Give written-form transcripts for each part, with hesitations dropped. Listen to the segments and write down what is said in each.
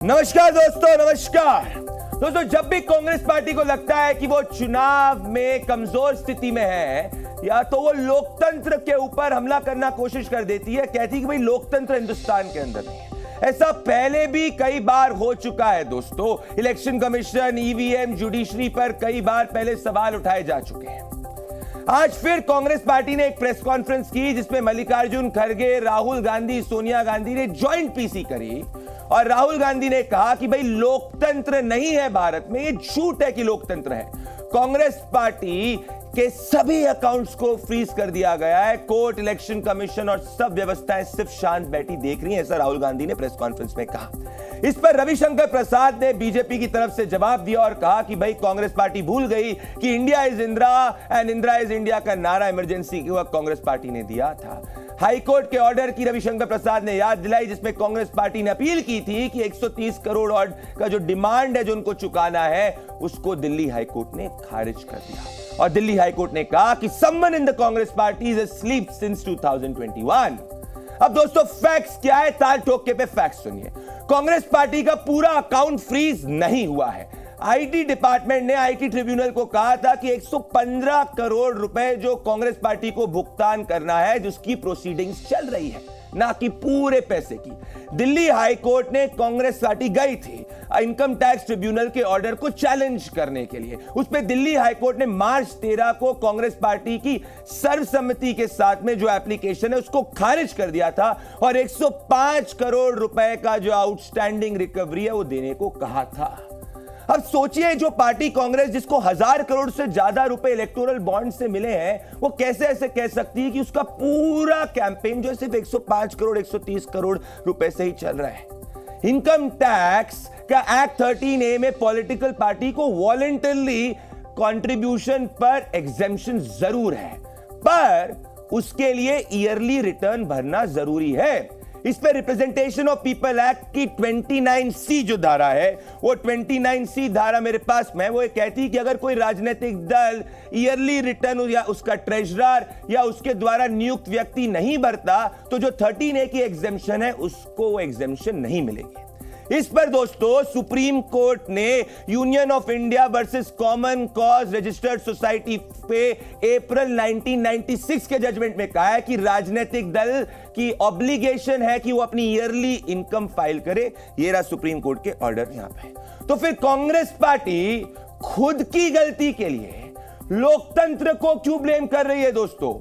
नमस्कार दोस्तों, जब भी कांग्रेस पार्टी को लगता है कि वो चुनाव में कमजोर स्थिति में है या तो वो लोकतंत्र के ऊपर हमला करना कोशिश कर देती है। कहती है कि भाई लोकतंत्र हिंदुस्तान के अंदर नहीं है। ऐसा पहले भी कई बार हो चुका है दोस्तों। इलेक्शन कमीशन, ईवीएम, जुडिशरी पर कई बार पहले सवाल उठाए जा चुके हैं। आज फिर कांग्रेस पार्टी ने एक प्रेस कॉन्फ्रेंस की जिसमें मल्लिकार्जुन खड़गे, राहुल गांधी, सोनिया गांधी ने ज्वाइंट पीसी करी और राहुल गांधी ने कहा कि भाई लोकतंत्र नहीं है भारत में, ये झूठ है कि लोकतंत्र है। कांग्रेस पार्टी के सभी अकाउंट्स को फ्रीज कर दिया गया है। कोर्ट, इलेक्शन कमीशन और सब व्यवस्थाएं सिर्फ शांत बैठी देख रही हैं, ऐसा राहुल गांधी ने प्रेस कॉन्फ्रेंस में कहा। इस पर रविशंकर प्रसाद ने बीजेपी की तरफ से जवाब दिया और कहा कि भाई कांग्रेस पार्टी भूल गई कि India is Indira and Indira is India का नारा इमरजेंसी के वक्त कांग्रेस पार्टी ने दिया था। हाईकोर्ट के ऑर्डर की रविशंकर प्रसाद ने याद दिलाई जिसमें कांग्रेस पार्टी ने अपील की थी कि 130 करोड़ और का जो डिमांड है जो उनको चुकाना है उसको दिल्ली हाईकोर्ट ने खारिज कर दिया। और दिल्ली हाईकोर्ट ने कहा कि someone in the Congress party is asleep since 2021। अब दोस्तों फैक्ट्स क्या है, ताल ठोके पे फैक्ट्स सुनिए। कांग्रेस पार्टी का पूरा अकाउंट फ्रीज नहीं हुआ है। आईटी डिपार्टमेंट ने आईटी ट्रिब्यूनल को कहा था कि 115 करोड़ रुपए जो कांग्रेस पार्टी को भुगतान करना है, जिसकी प्रोसीडिंग्स चल रही है, ना कि पूरे पैसे की। दिल्ली हाईकोर्ट ने कांग्रेस पार्टी गई थी इनकम टैक्स ट्रिब्यूनल के ऑर्डर को चैलेंज करने के लिए। उस पर दिल्ली हाईकोर्ट ने मार्च 13 को कांग्रेस पार्टी की सर्वसम्मति के साथ में जो एप्लीकेशन है उसको खारिज कर दिया था और 105 करोड़ रुपए का जो आउटस्टैंडिंग रिकवरी है वो देने को कहा था। अब सोचिए, जो पार्टी कांग्रेस जिसको 1000 करोड़ से ज्यादा रुपए इलेक्टोरल बॉन्ड से मिले हैं, वो कैसे ऐसे कह सकती है कि उसका पूरा कैंपेन जो सिर्फ 105 करोड़ 130 करोड़ रुपए से ही चल रहा है। इनकम टैक्स का एक्ट 13A में पॉलिटिकल पार्टी को वॉलंटरली कंट्रीब्यूशन पर एग्जेम्पशन जरूर है, पर उसके लिए ईयरली रिटर्न भरना जरूरी है। इस पर रिप्रेजेंटेशन ऑफ पीपल एक्ट की 29C जो धारा है, वो 29C धारा मेरे पास में, वो कहती है कि अगर कोई राजनीतिक दल ईयरली रिटर्न या उसका ट्रेजरर या उसके द्वारा नियुक्त व्यक्ति नहीं भरता तो जो 13A की एग्जेम्पशन है उसको वो एग्जेम्पशन नहीं मिलेगी। इस पर दोस्तों सुप्रीम कोर्ट ने union of India versus common cause registered society पे अप्रैल 1996 के जजमेंट में कहा है कि राजनीतिक दल की ऑब्लिगेशन है कि वो अपनी ईयरली इनकम फाइल करे। ये रहा सुप्रीम कोर्ट के ऑर्डर यहां पे। तो फिर कांग्रेस पार्टी खुद की गलती के लिए लोकतंत्र को क्यों ब्लेम कर रही है दोस्तों?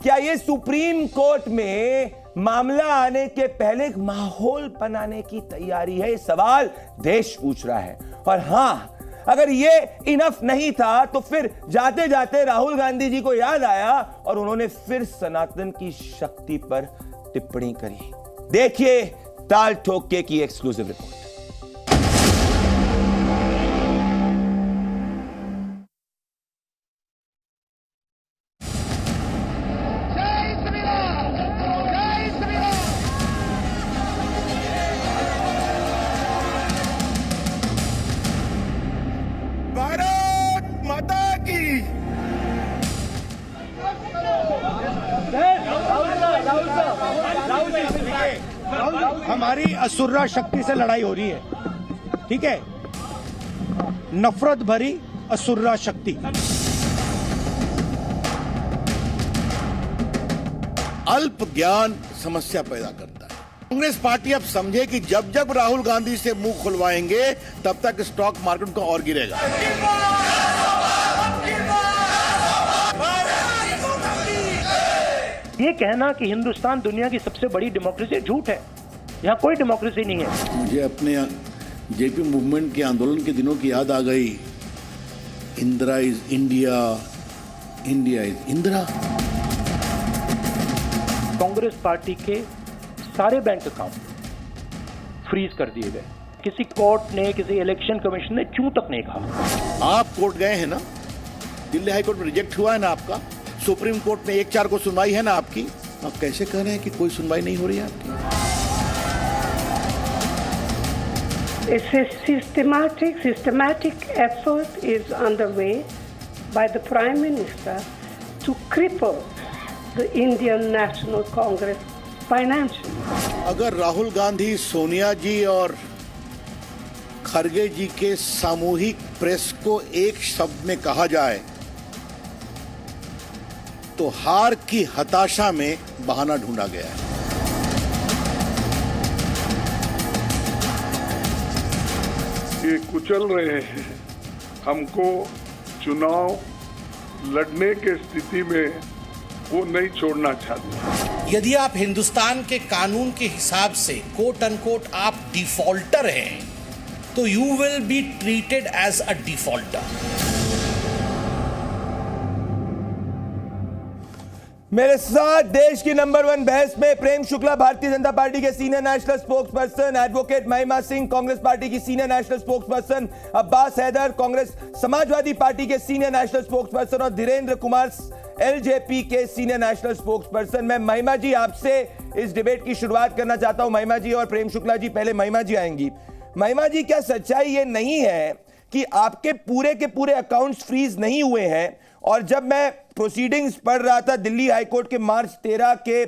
क्या ये सुप्रीम कोर्ट में मामला आने के पहले एक माहौल बनाने की तैयारी है? ये सवाल देश पूछ रहा है। और हां, अगर ये इनफ नहीं था तो फिर जाते जाते राहुल गांधी जी को याद आया और उन्होंने फिर सनातन की शक्ति पर टिप्पणी करी। देखिए ताल ठोके की एक्सक्लूसिव रिपोर्ट। हमारी असुर्रा शक्ति से लड़ाई हो रही है, ठीक है? नफरत भरी असुर्रा शक्ति। अल्प ज्ञान समस्या पैदा करता है। कांग्रेस पार्टी अब समझे कि जब जब राहुल गांधी से मुंह खुलवाएंगे तब तक स्टॉक मार्केट का और गिरेगा। ये कहना कि हिंदुस्तान दुनिया की सबसे बड़ी डेमोक्रेसी झूठ है। यहाँ कोई डेमोक्रेसी नहीं है। मुझे अपने जेपी मूवमेंट के आंदोलन के दिनों की याद आ गई। Indira is India, India is Indira. Congress party के सारे बैंक अकाउंट फ्रीज कर दिए गए। किसी कोर्ट ने, किसी इलेक्शन कमीशन ने क्यों तक नहीं कहा। आप कोर्ट गए हैं ना, दिल्ली हाई कोर्ट में रिजेक्ट हुआ है ना आपका, सुप्रीम कोर्ट में 1-4 को सुनवाई है ना आपकी। आप कैसे कह रहे हैं कि कोई सुनवाई नहीं हो रही है आपकी? It's a systematic effort is underway by the Prime Minister to cripple the Indian National Congress financially. अगर राहुल गांधी, सोनिया जी और खरगे जी के सामूहिक प्रेस को एक शब्द में कहा जाए तो हार की हताशा में बहाना ढूंढा गया है। ये कुचल रहे हैं, हमको चुनाव लड़ने के स्थिति में वो नहीं छोड़ना चाहते। यदि आप हिंदुस्तान के कानून के हिसाब से कोट अनकोट आप डिफॉल्टर हैं तो you will be treated as a defaulter. मेरे साथ देश की नंबर 1 बहस में प्रेम शुक्ला, भारतीय जनता पार्टी के senior national spokesperson, advocate Mahima Singh, Congress Party की senior national spokesperson, Abbas Haider, Congress Samajwadi Party के सीनियर नेशनल स्पोक्स पर्सन और धीरेन्द्र कुमार एलजेपी के सीनियर नेशनल स्पोक्स पर्सन। मैं महिमा जी आपसे इस डिबेट की शुरुआत करना चाहता हूं। महिमा जी और प्रेम शुक्ला जी, पहले महिमा जी आएंगी। महिमा जी, क्या सच्चाई ये नहीं है कि आपके पूरे के पूरे अकाउंट्स फ्रीज नहीं हुए हैं? और जब मैं प्रोसीडिंग्स पढ़ रहा था दिल्ली हाईकोर्ट के मार्च 13 के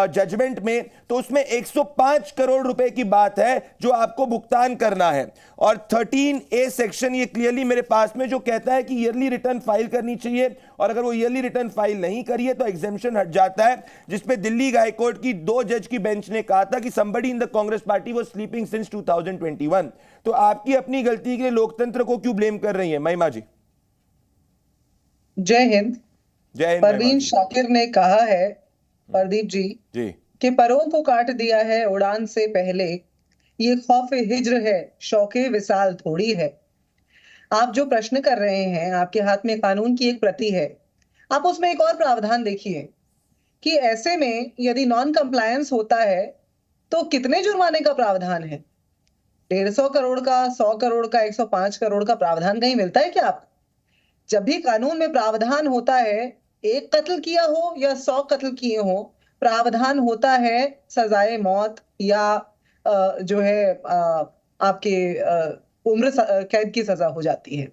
जजमेंट में, तो उसमें 105 करोड़ रुपए की बात है जो आपको भुगतान करना है। और 13A सेक्शन ये क्लियरली मेरे पास में जो कहता है कि ईयरली रिटर्न फाइल करनी चाहिए, और अगर वो ईयरली रिटर्न फाइल नहीं करिए तो एग्जेम्पशन हट जाता है, जिसपे दिल्ली हाईकोर्ट की 2 जज की बेंच ने कहा था कि somebody in the Congress party was sleeping since 2021। तो आपकी अपनी गलती के लिए लोकतंत्र को क्यों ब्लेम कर रही है महिमा जी? जय हिंद। परवीन शाकिर ने कहा है, प्रदीप जी कि परों को काट दिया है उड़ान से पहले, ये खौफ हिज्र है, शौके विसाल थोड़ी है। आप जो प्रश्न कर रहे हैं, आपके हाथ में कानून की एक प्रति है, आप उसमें एक और प्रावधान देखिए कि ऐसे में यदि नॉन कंप्लायंस होता है तो कितने जुर्माने का प्रावधान है। 150 करोड़ का, 100 करोड़ का, 105 करोड़ का प्रावधान कहीं मिलता है क्या आपको? जब भी कानून में प्रावधान होता है, एक कत्ल किया हो या 100 कत्ल किए हो, प्रावधान होता है सजाए मौत या जो है आपके उम्र कैद की सजा हो जाती है।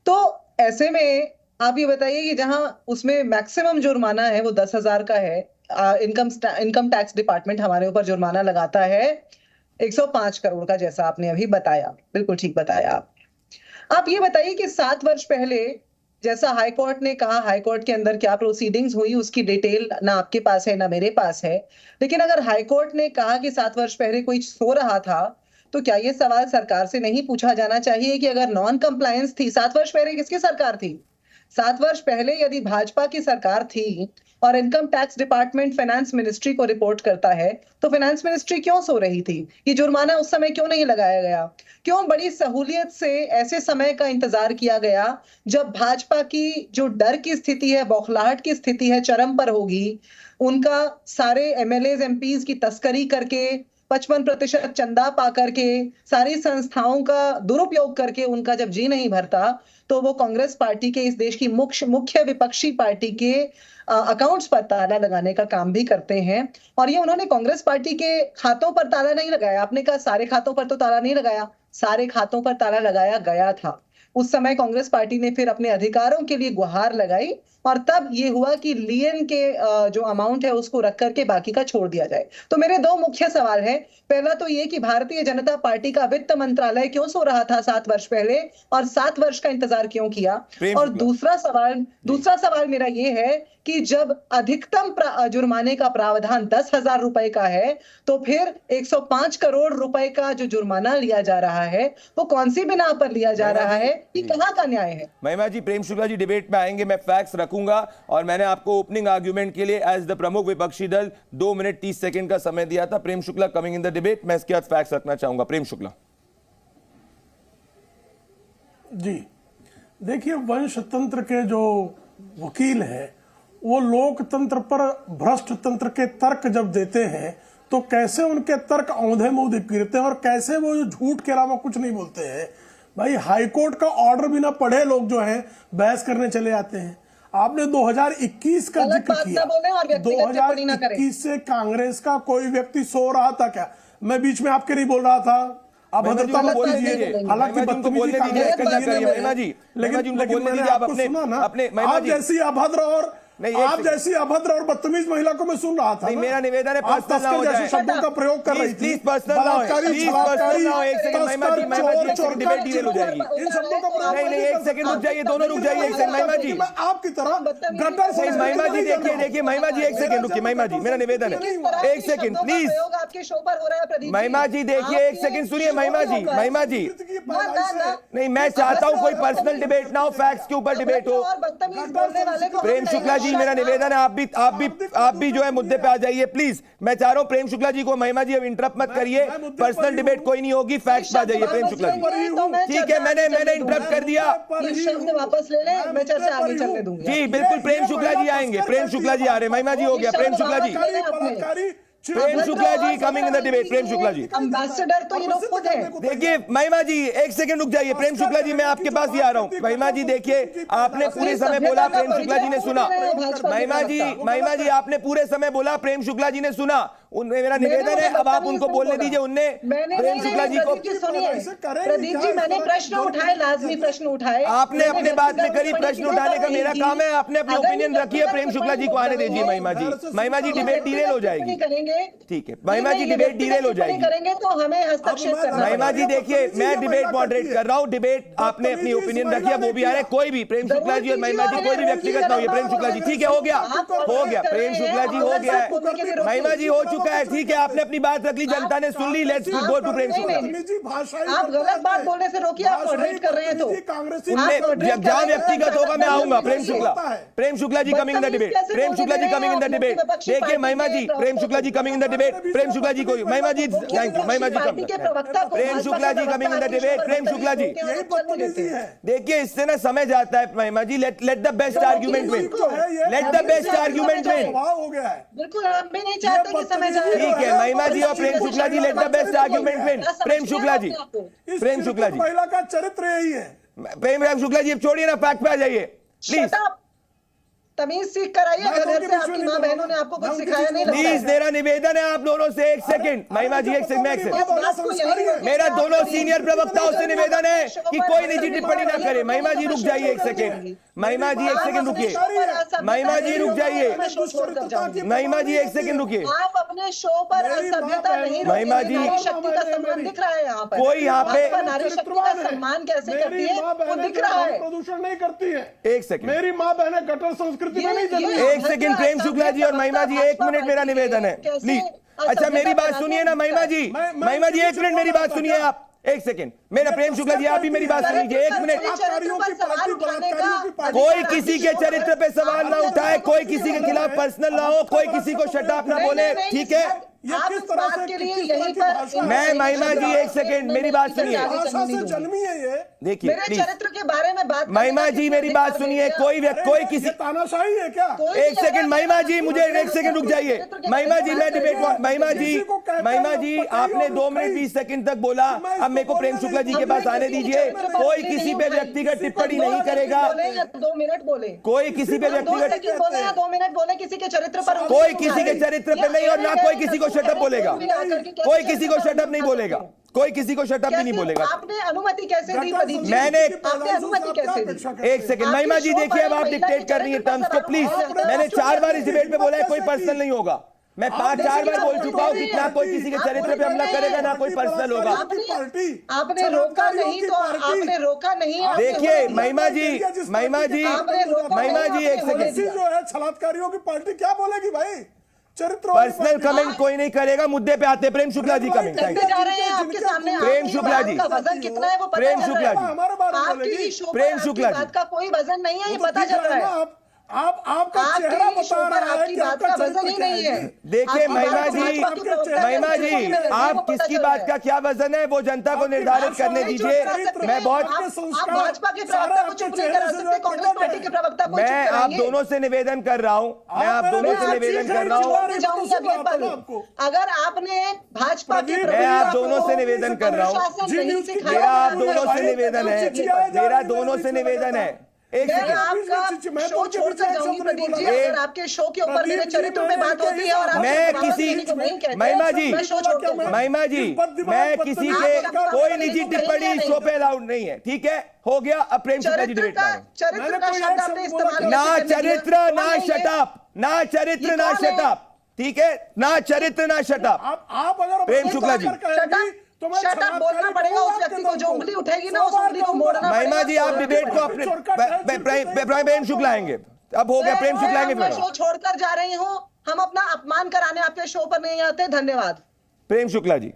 तो ऐसे में आप ये बताइए कि जहां उसमें मैक्सिमम जुर्माना है वो 10,000 का है, इनकम टैक्स डिपार्टमेंट हमारे ऊपर जुर्माना लगाता है 105 करोड़ का, जैसा आपने अभी बताया, बिल्कुल ठीक बताया आप ये बताइए कि 7 वर्ष पहले जैसा हाईकोर्ट ने कहा, हाईकोर्ट के अंदर क्या प्रोसीडिंग्स हुई उसकी डिटेल ना आपके पास है ना मेरे पास है, लेकिन अगर हाईकोर्ट ने कहा कि 7 वर्ष पहले कोई सो रहा था, तो क्या ये सवाल सरकार से नहीं पूछा जाना चाहिए कि अगर नॉन कंप्लायंस थी, 7 वर्ष पहले किसकी सरकार थी? 7 वर्ष पहले यदि भाजपा की सरकार थी और income tax department finance ministry को रिपोर्ट करता है, तो फाइनेंस मिनिस्ट्री क्यों सो रही थी? ये जुर्माना उस समय क्यों नहीं लगाया गया? क्यों बड़ी सहूलियत से ऐसे समय का इंतजार किया गया जब भाजपा की जो डर की स्थिति है, बौखलाहट की स्थिति है, चरम पर होगी? उनका सारे एमएलए एमपीज की तस्करी करके, 55% चंदा पा करके, सारी संस्थाओं का दुरुपयोग करके उनका जब जी नहीं भरता, तो वो कांग्रेस पार्टी के, इस देश की मुख्य विपक्षी पार्टी के अकाउंट्स पर ताला लगाने का काम भी करते हैं। और ये उन्होंने कांग्रेस पार्टी के खातों पर ताला नहीं लगाया। आपने कहा सारे खातों पर तो ताला नहीं लगाया, सारे खातों पर ताला लगाया गया था। उस समय कांग्रेस पार्टी ने फिर अपने अधिकारों के लिए गुहार लगाई और तब ये हुआ कि लियन के जो अमाउंट है उसको रख करके बाकी का छोड़ दिया जाए। तो मेरे 2 मुख्य सवाल हैं। पहला तो ये कि भारतीय जनता पार्टी का वित्त मंत्रालय क्यों सो रहा था 7 वर्ष पहले और 7 वर्ष का इंतजार क्यों किया? और दूसरा सवाल मेरा ये है कि जब अधिकतम जुर्माने का प्रावधान 10,000 रुपए का है, तो फिर 105 करोड़ रुपए का जो जुर्माना लिया जा रहा है वो कौन सी बिना पर लिया जा रहा है? ये कहां का न्याय है? महिमा जी, प्रेम शुक्ला जी डिबेट में आएंगे, मैं फैक्ट्स रखूंगा। और मैंने आपको ओपनिंग आर्ग्यूमेंट के लिए एज द प्रमुख विपक्षी दल 2 मिनट 30 सेकंड का समय दिया था। Prem Shukla coming in the debate, मैं इसके बाद फैक्ट्स रखना चाहूंगा। प्रेम शुक्ला जी, देखिए, वंशतंत्र के जो वकील हैं वो लोकतंत्र पर भ्रष्ट तंत्र के तर्क जब देते हैं तो कैसे उनके तर्क औंधे मुंह गिरते हैं और कैसे वो झूठ के अलावा कुछ नहीं बोलते हैं। भाई, हाईकोर्ट का ऑर्डर बिना पढ़े लोग जो हैं बहस करने चले जाते हैं। आपने 2021 का जिक्र किया, 2021 से कांग्रेस का कोई व्यक्ति सो रहा था क्या? मैं बीच में आपके नहीं बोल रहा था, आप भद्रता मत कीजिए। हालांकि बदतमीजी कांग्रेस के लिए, लेकिन मैंने आपको सुना ना, आप जैसी अभद्र और आप जैसी अभद्र और बदतमीज महिला को मैं सुन रहा था। नहीं, मेरा निवेदन है पर्सनल ना हो जाए, शब्दों का प्रयोग कर रही थी। प्लीज पर्सनल ना हो, प्लीज पर्सनल ना हो। एक सेकंड महिमा जी, एक सेकंड डिबेट डिटेल हो जाएगी। इन शब्दों का प्रयोग नहीं, एक सेकंड रुक जाइए, दोनों रुक जाइए। एक सेकंड महिमा जी, आपकी तरह गटर महिमा जी देखिए महिमा जी, एक सेकंड रुकिए महिमा जी, मेरा निवेदन है, एक सेकंड प्लीज। आपके शो पर हो रहा है प्रदीप। महिमा जी देखिए, एक सेकंड सुनिए महिमा जी। महिमा जी नहीं, मैं चाहता हूं कोई पर्सनल डिबेट ना हो, फैक्ट्स के ऊपर डिबेट हो। प्रेम शुक्ला जी, मेरा निवेदन है आप भी जो है मुद्दे पे आ जाइए प्लीज। मैं चाह रहा हूं प्रेम शुक्ला जी को, महिमा जी अब इंटरप्ट मत करिए, पर्सनल डिबेट कोई नहीं होगी, फैक्ट्स पे आ जाइए प्रेम शुक्ला जी। ठीक है, मैंने इंटरप्ट कर दिया, वापस ले ले, मैं चर्चा आगे चलने दूंगी। जी बिल्कुल, प्रेम शुक्ला जी आएंगे, प्रेम शुक्ला जी आ रहे, महिमा जी हो गया, Prem Shukla ji, Prem Shukla ji coming in the debate. Prem Shukla ji, ambassador तो ये लोग खुद हैं। देखिए महिमा जी एक सेकंड रुक जाइए। प्रेम शुक्ला जी मैं आपके पास ही आ रहा हूँ। महिमा जी देखिए, आपने पूरे समय बोला, प्रेम शुक्ला जी ने सुना। महिमा जी आपने पूरे समय बोला, प्रेम शुक्ला जी ने सुना। मेरा निवेदन है अब आप उनको बोलने दीजिए। उनने प्रेम शुक्ला जी को, प्रदीप जी मैंने प्रश्न उठाए, लाजमी प्रश्न उठाए। आपने अपने बात में करी, प्रश्न उठाने का मेरा काम है, आपने अपनी ओपिनियन रखी है। प्रेम शुक्ला जी को आने दीजिए महिमा जी। महिमा जी डिबेट डिरेल हो जाएगी, ठीक है महिमा जी, डिबेट डिरेल हो जाएगी। करेंगे तो हमें हस्तक्षेप करना। महिमा जी देखिए, मैं डिबेट मॉडरेट कर रहा हूँ, डिबेट आपने अपनी ओपिनियन रखी है, वो भी आ रहे, कोई भी प्रेम शुक्ला जी और महिमा जी कोई भी व्यक्तिगत ना हो। प्रेम शुक्ला जी ठीक है, हो गया प्रेम शुक्ला जी हो गया है, महिमा जी हो चुका है, ठीक है आपने अपनी बात रख ली, जनता ने सुन ली। Let's go to Prem Shukla. आप गलत बात बोलने से रोकिए, आप मॉडरेट कर रहे हैं तो जहां व्यक्तिगत होगा मैं आऊंगा। Prem Shukla ji coming in the debate, Prem Shukla ji coming in the debate. देखिए Mahima ji, Prem Shukla ji coming in the debate, Prem Shukla ji को, Mahima ji thank you, Mahima ji Prem Shukla ji coming in the debate. Prem Shukla ji देखिए, इससे ना समय जाता है Mahima ji. Let the best argument win, let the best argument win. बिल्कुल हम भी नहीं चाहते कि समय जाए। ठीक है महिमा जी और Prem Shukla ji, let the best argument win. Prem Shukla ji, Prem Shukla ji, महिला का चरित्र यही है। प्रेम शुक्ला जी अब छोड़िए ना, फैक्ट पे आ जाइए प्लीज। तमीज सीख कर आइए, घर से आपकी माँ बहनों ने आपको कुछ सिखाया नहीं। प्लीज मेरा निवेदन है आप दोनों से, एक सेकंड महिमा जी, एक सेकंड, मेरा दोनों सीनियर प्रवक्ताओं से निवेदन है कि कोई निजी टिप्पणी ना करे। महिमा जी रुक जाइए एक सेकंड, महिमा जी एक सेकंड रुकिए, महिमा जी रुक जाइए, महिमा जी एक सेकंड रुकिए। आप अपने शो पर असभ्यता नहीं, महिमा जी शक्ति का सम्मान दिख रहा है यहाँ पर। कोई यहाँ पे नारी शक्ति का सम्मान कैसे करती है वो दिख रहा है। प्रदूषण नहीं करती है। एक सेकंड, मेरी माँ बहनें गटर संस्कृति में नहीं जन्मी। एक सेकंड प्रेम शुक्ला जी और महिमा जी, एक मिनट मेरा निवेदन है प्लीज। अच्छा मेरी बात सुनिए ना महिमा जी, महिमा जी एक मिनट मेरी बात सुनिए आप, एक सेकंड मेरा। प्रेम शुक्ला जी आप भी मेरी बात सुन लीजिए, एक मिनट। कोई किसी के चरित्र पे सवाल ना उठाए, कोई किसी के खिलाफ पर्सनल ना हो, कोई किसी को शट अप ना बोले, ठीक है। किस तरह से मैं महिमा जी एक सेकंड मेरी बात सुनिए, जन्मी है ये। देखिए चरित्र के बारे में बात, महिमा जी मेरी बात सुनिए। कोई किसी तानाशाही है क्या? एक सेकंड महिमा जी, मुझे एक सेकंड रुक जाइए महिमा जी, मैं डिबेट, महिमा जी आपने 2 मिनट 20 सेकंड तक बोला, अब मेरे को प्रेम शुक्ला जी के पास आने दीजिए। कोई किसी पे व्यक्तिगत टिप्पणी नहीं करेगा, 2 मिनट बोले, कोई किसी पे व्यक्तिगत 2 मिनट बोले किसी के चरित्र पर, कोई किसी के चरित्र पे नहीं, और ना कोई किसी को शटअप बोलेगा, कोई किसी को शटअप नहीं बोलेगा, कोई किसी को शटअप भी नहीं बोलेगा। आपने अनुमति कैसे दी प्रदीप जी? आपने अनुमति कैसे दी? एक सेकंड महिमा जी देखिए, अब आप डिक्टेट कर रही है टर्म्स को प्लीज। मैंने 4 बार इस डिबेट में बोला है कोई पर्सनल नहीं होगा, मैं 5-4 बार बोल चुका हूँ कि ना कोई किसी के चरित्र पे हमला करेगा, ना कोई पर्सनल होगा। आपने रोका नहीं तो आपने रोका नहीं। देखिए महिमा जी एक सेकंड, जो है छलात्कारियों की पार्टी क्या बोलेगी भाई? चरित्र पर्सनल कमेंट कोई नहीं करेगा, मुद्दे पे आते। प्रेम शुक्ला जी कमेंट, जा रहे हैं आपके सामने। प्रेम शुक्ला जी, वजन कितना है वो पता प्रेम शुक्ला जी, आपकी प्रेम शुक्ला जी का कोई वजन नहीं है, ये पता चल रहा है। आपका चेहरा बता रहा है कि आपका वजन ही नहीं है। देखिए महिमा जी आप किसकी बात का क्या वजन है वो जनता को निर्धारित करने दीजिए। मैं भाजपा के प्रवक्ता को चुप नहीं करा सकते, कांग्रेस पार्टी के प्रवक्ता को। मैं आप दोनों से निवेदन कर रहा हूँ, मैं आप दोनों से निवेदन कर रहा हूँ, अगर आपने भाजपा के, मैं आप दोनों से निवेदन कर रहा हूँ, मेरा आप दोनों से निवेदन है, मेरा दोनों से निवेदन है। एक आपका शो छोड़कर जाऊंगी प्रदीप जी, अगर आपके शो के ऊपर मेरे चरित्र पे बात होती है और मैं महिमा जी मैं किसी के कोई निजी टिप्पणी शो पे अलाउड नहीं है, ठीक है, हो गया। अब प्रेम शुक्ला जी डिबेट चरित्र का शब्द आपने इस्तेमाल ना चरित्र ना शटअप, ना चरित्र ना शटअप, ठीक है, ना चरित्र ना शटअप। आप अगर प्रेम शुक्ला जी शटअप बोलना पड़ेगा उस व्यक्ति को, जो उंगली उठेगी ना उस उंगली को मोड़ना। महिमा जी आप डिबेट को अपने प्रेम शुक्ला आएंगे, अब हो गया, प्रेम शुक्ला आएंगे। शो छोड़कर जा रही हूँ, हम अपना अपमान कराने आपके शो पर नहीं आते। धन्यवाद। प्रेम शुक्ला जी,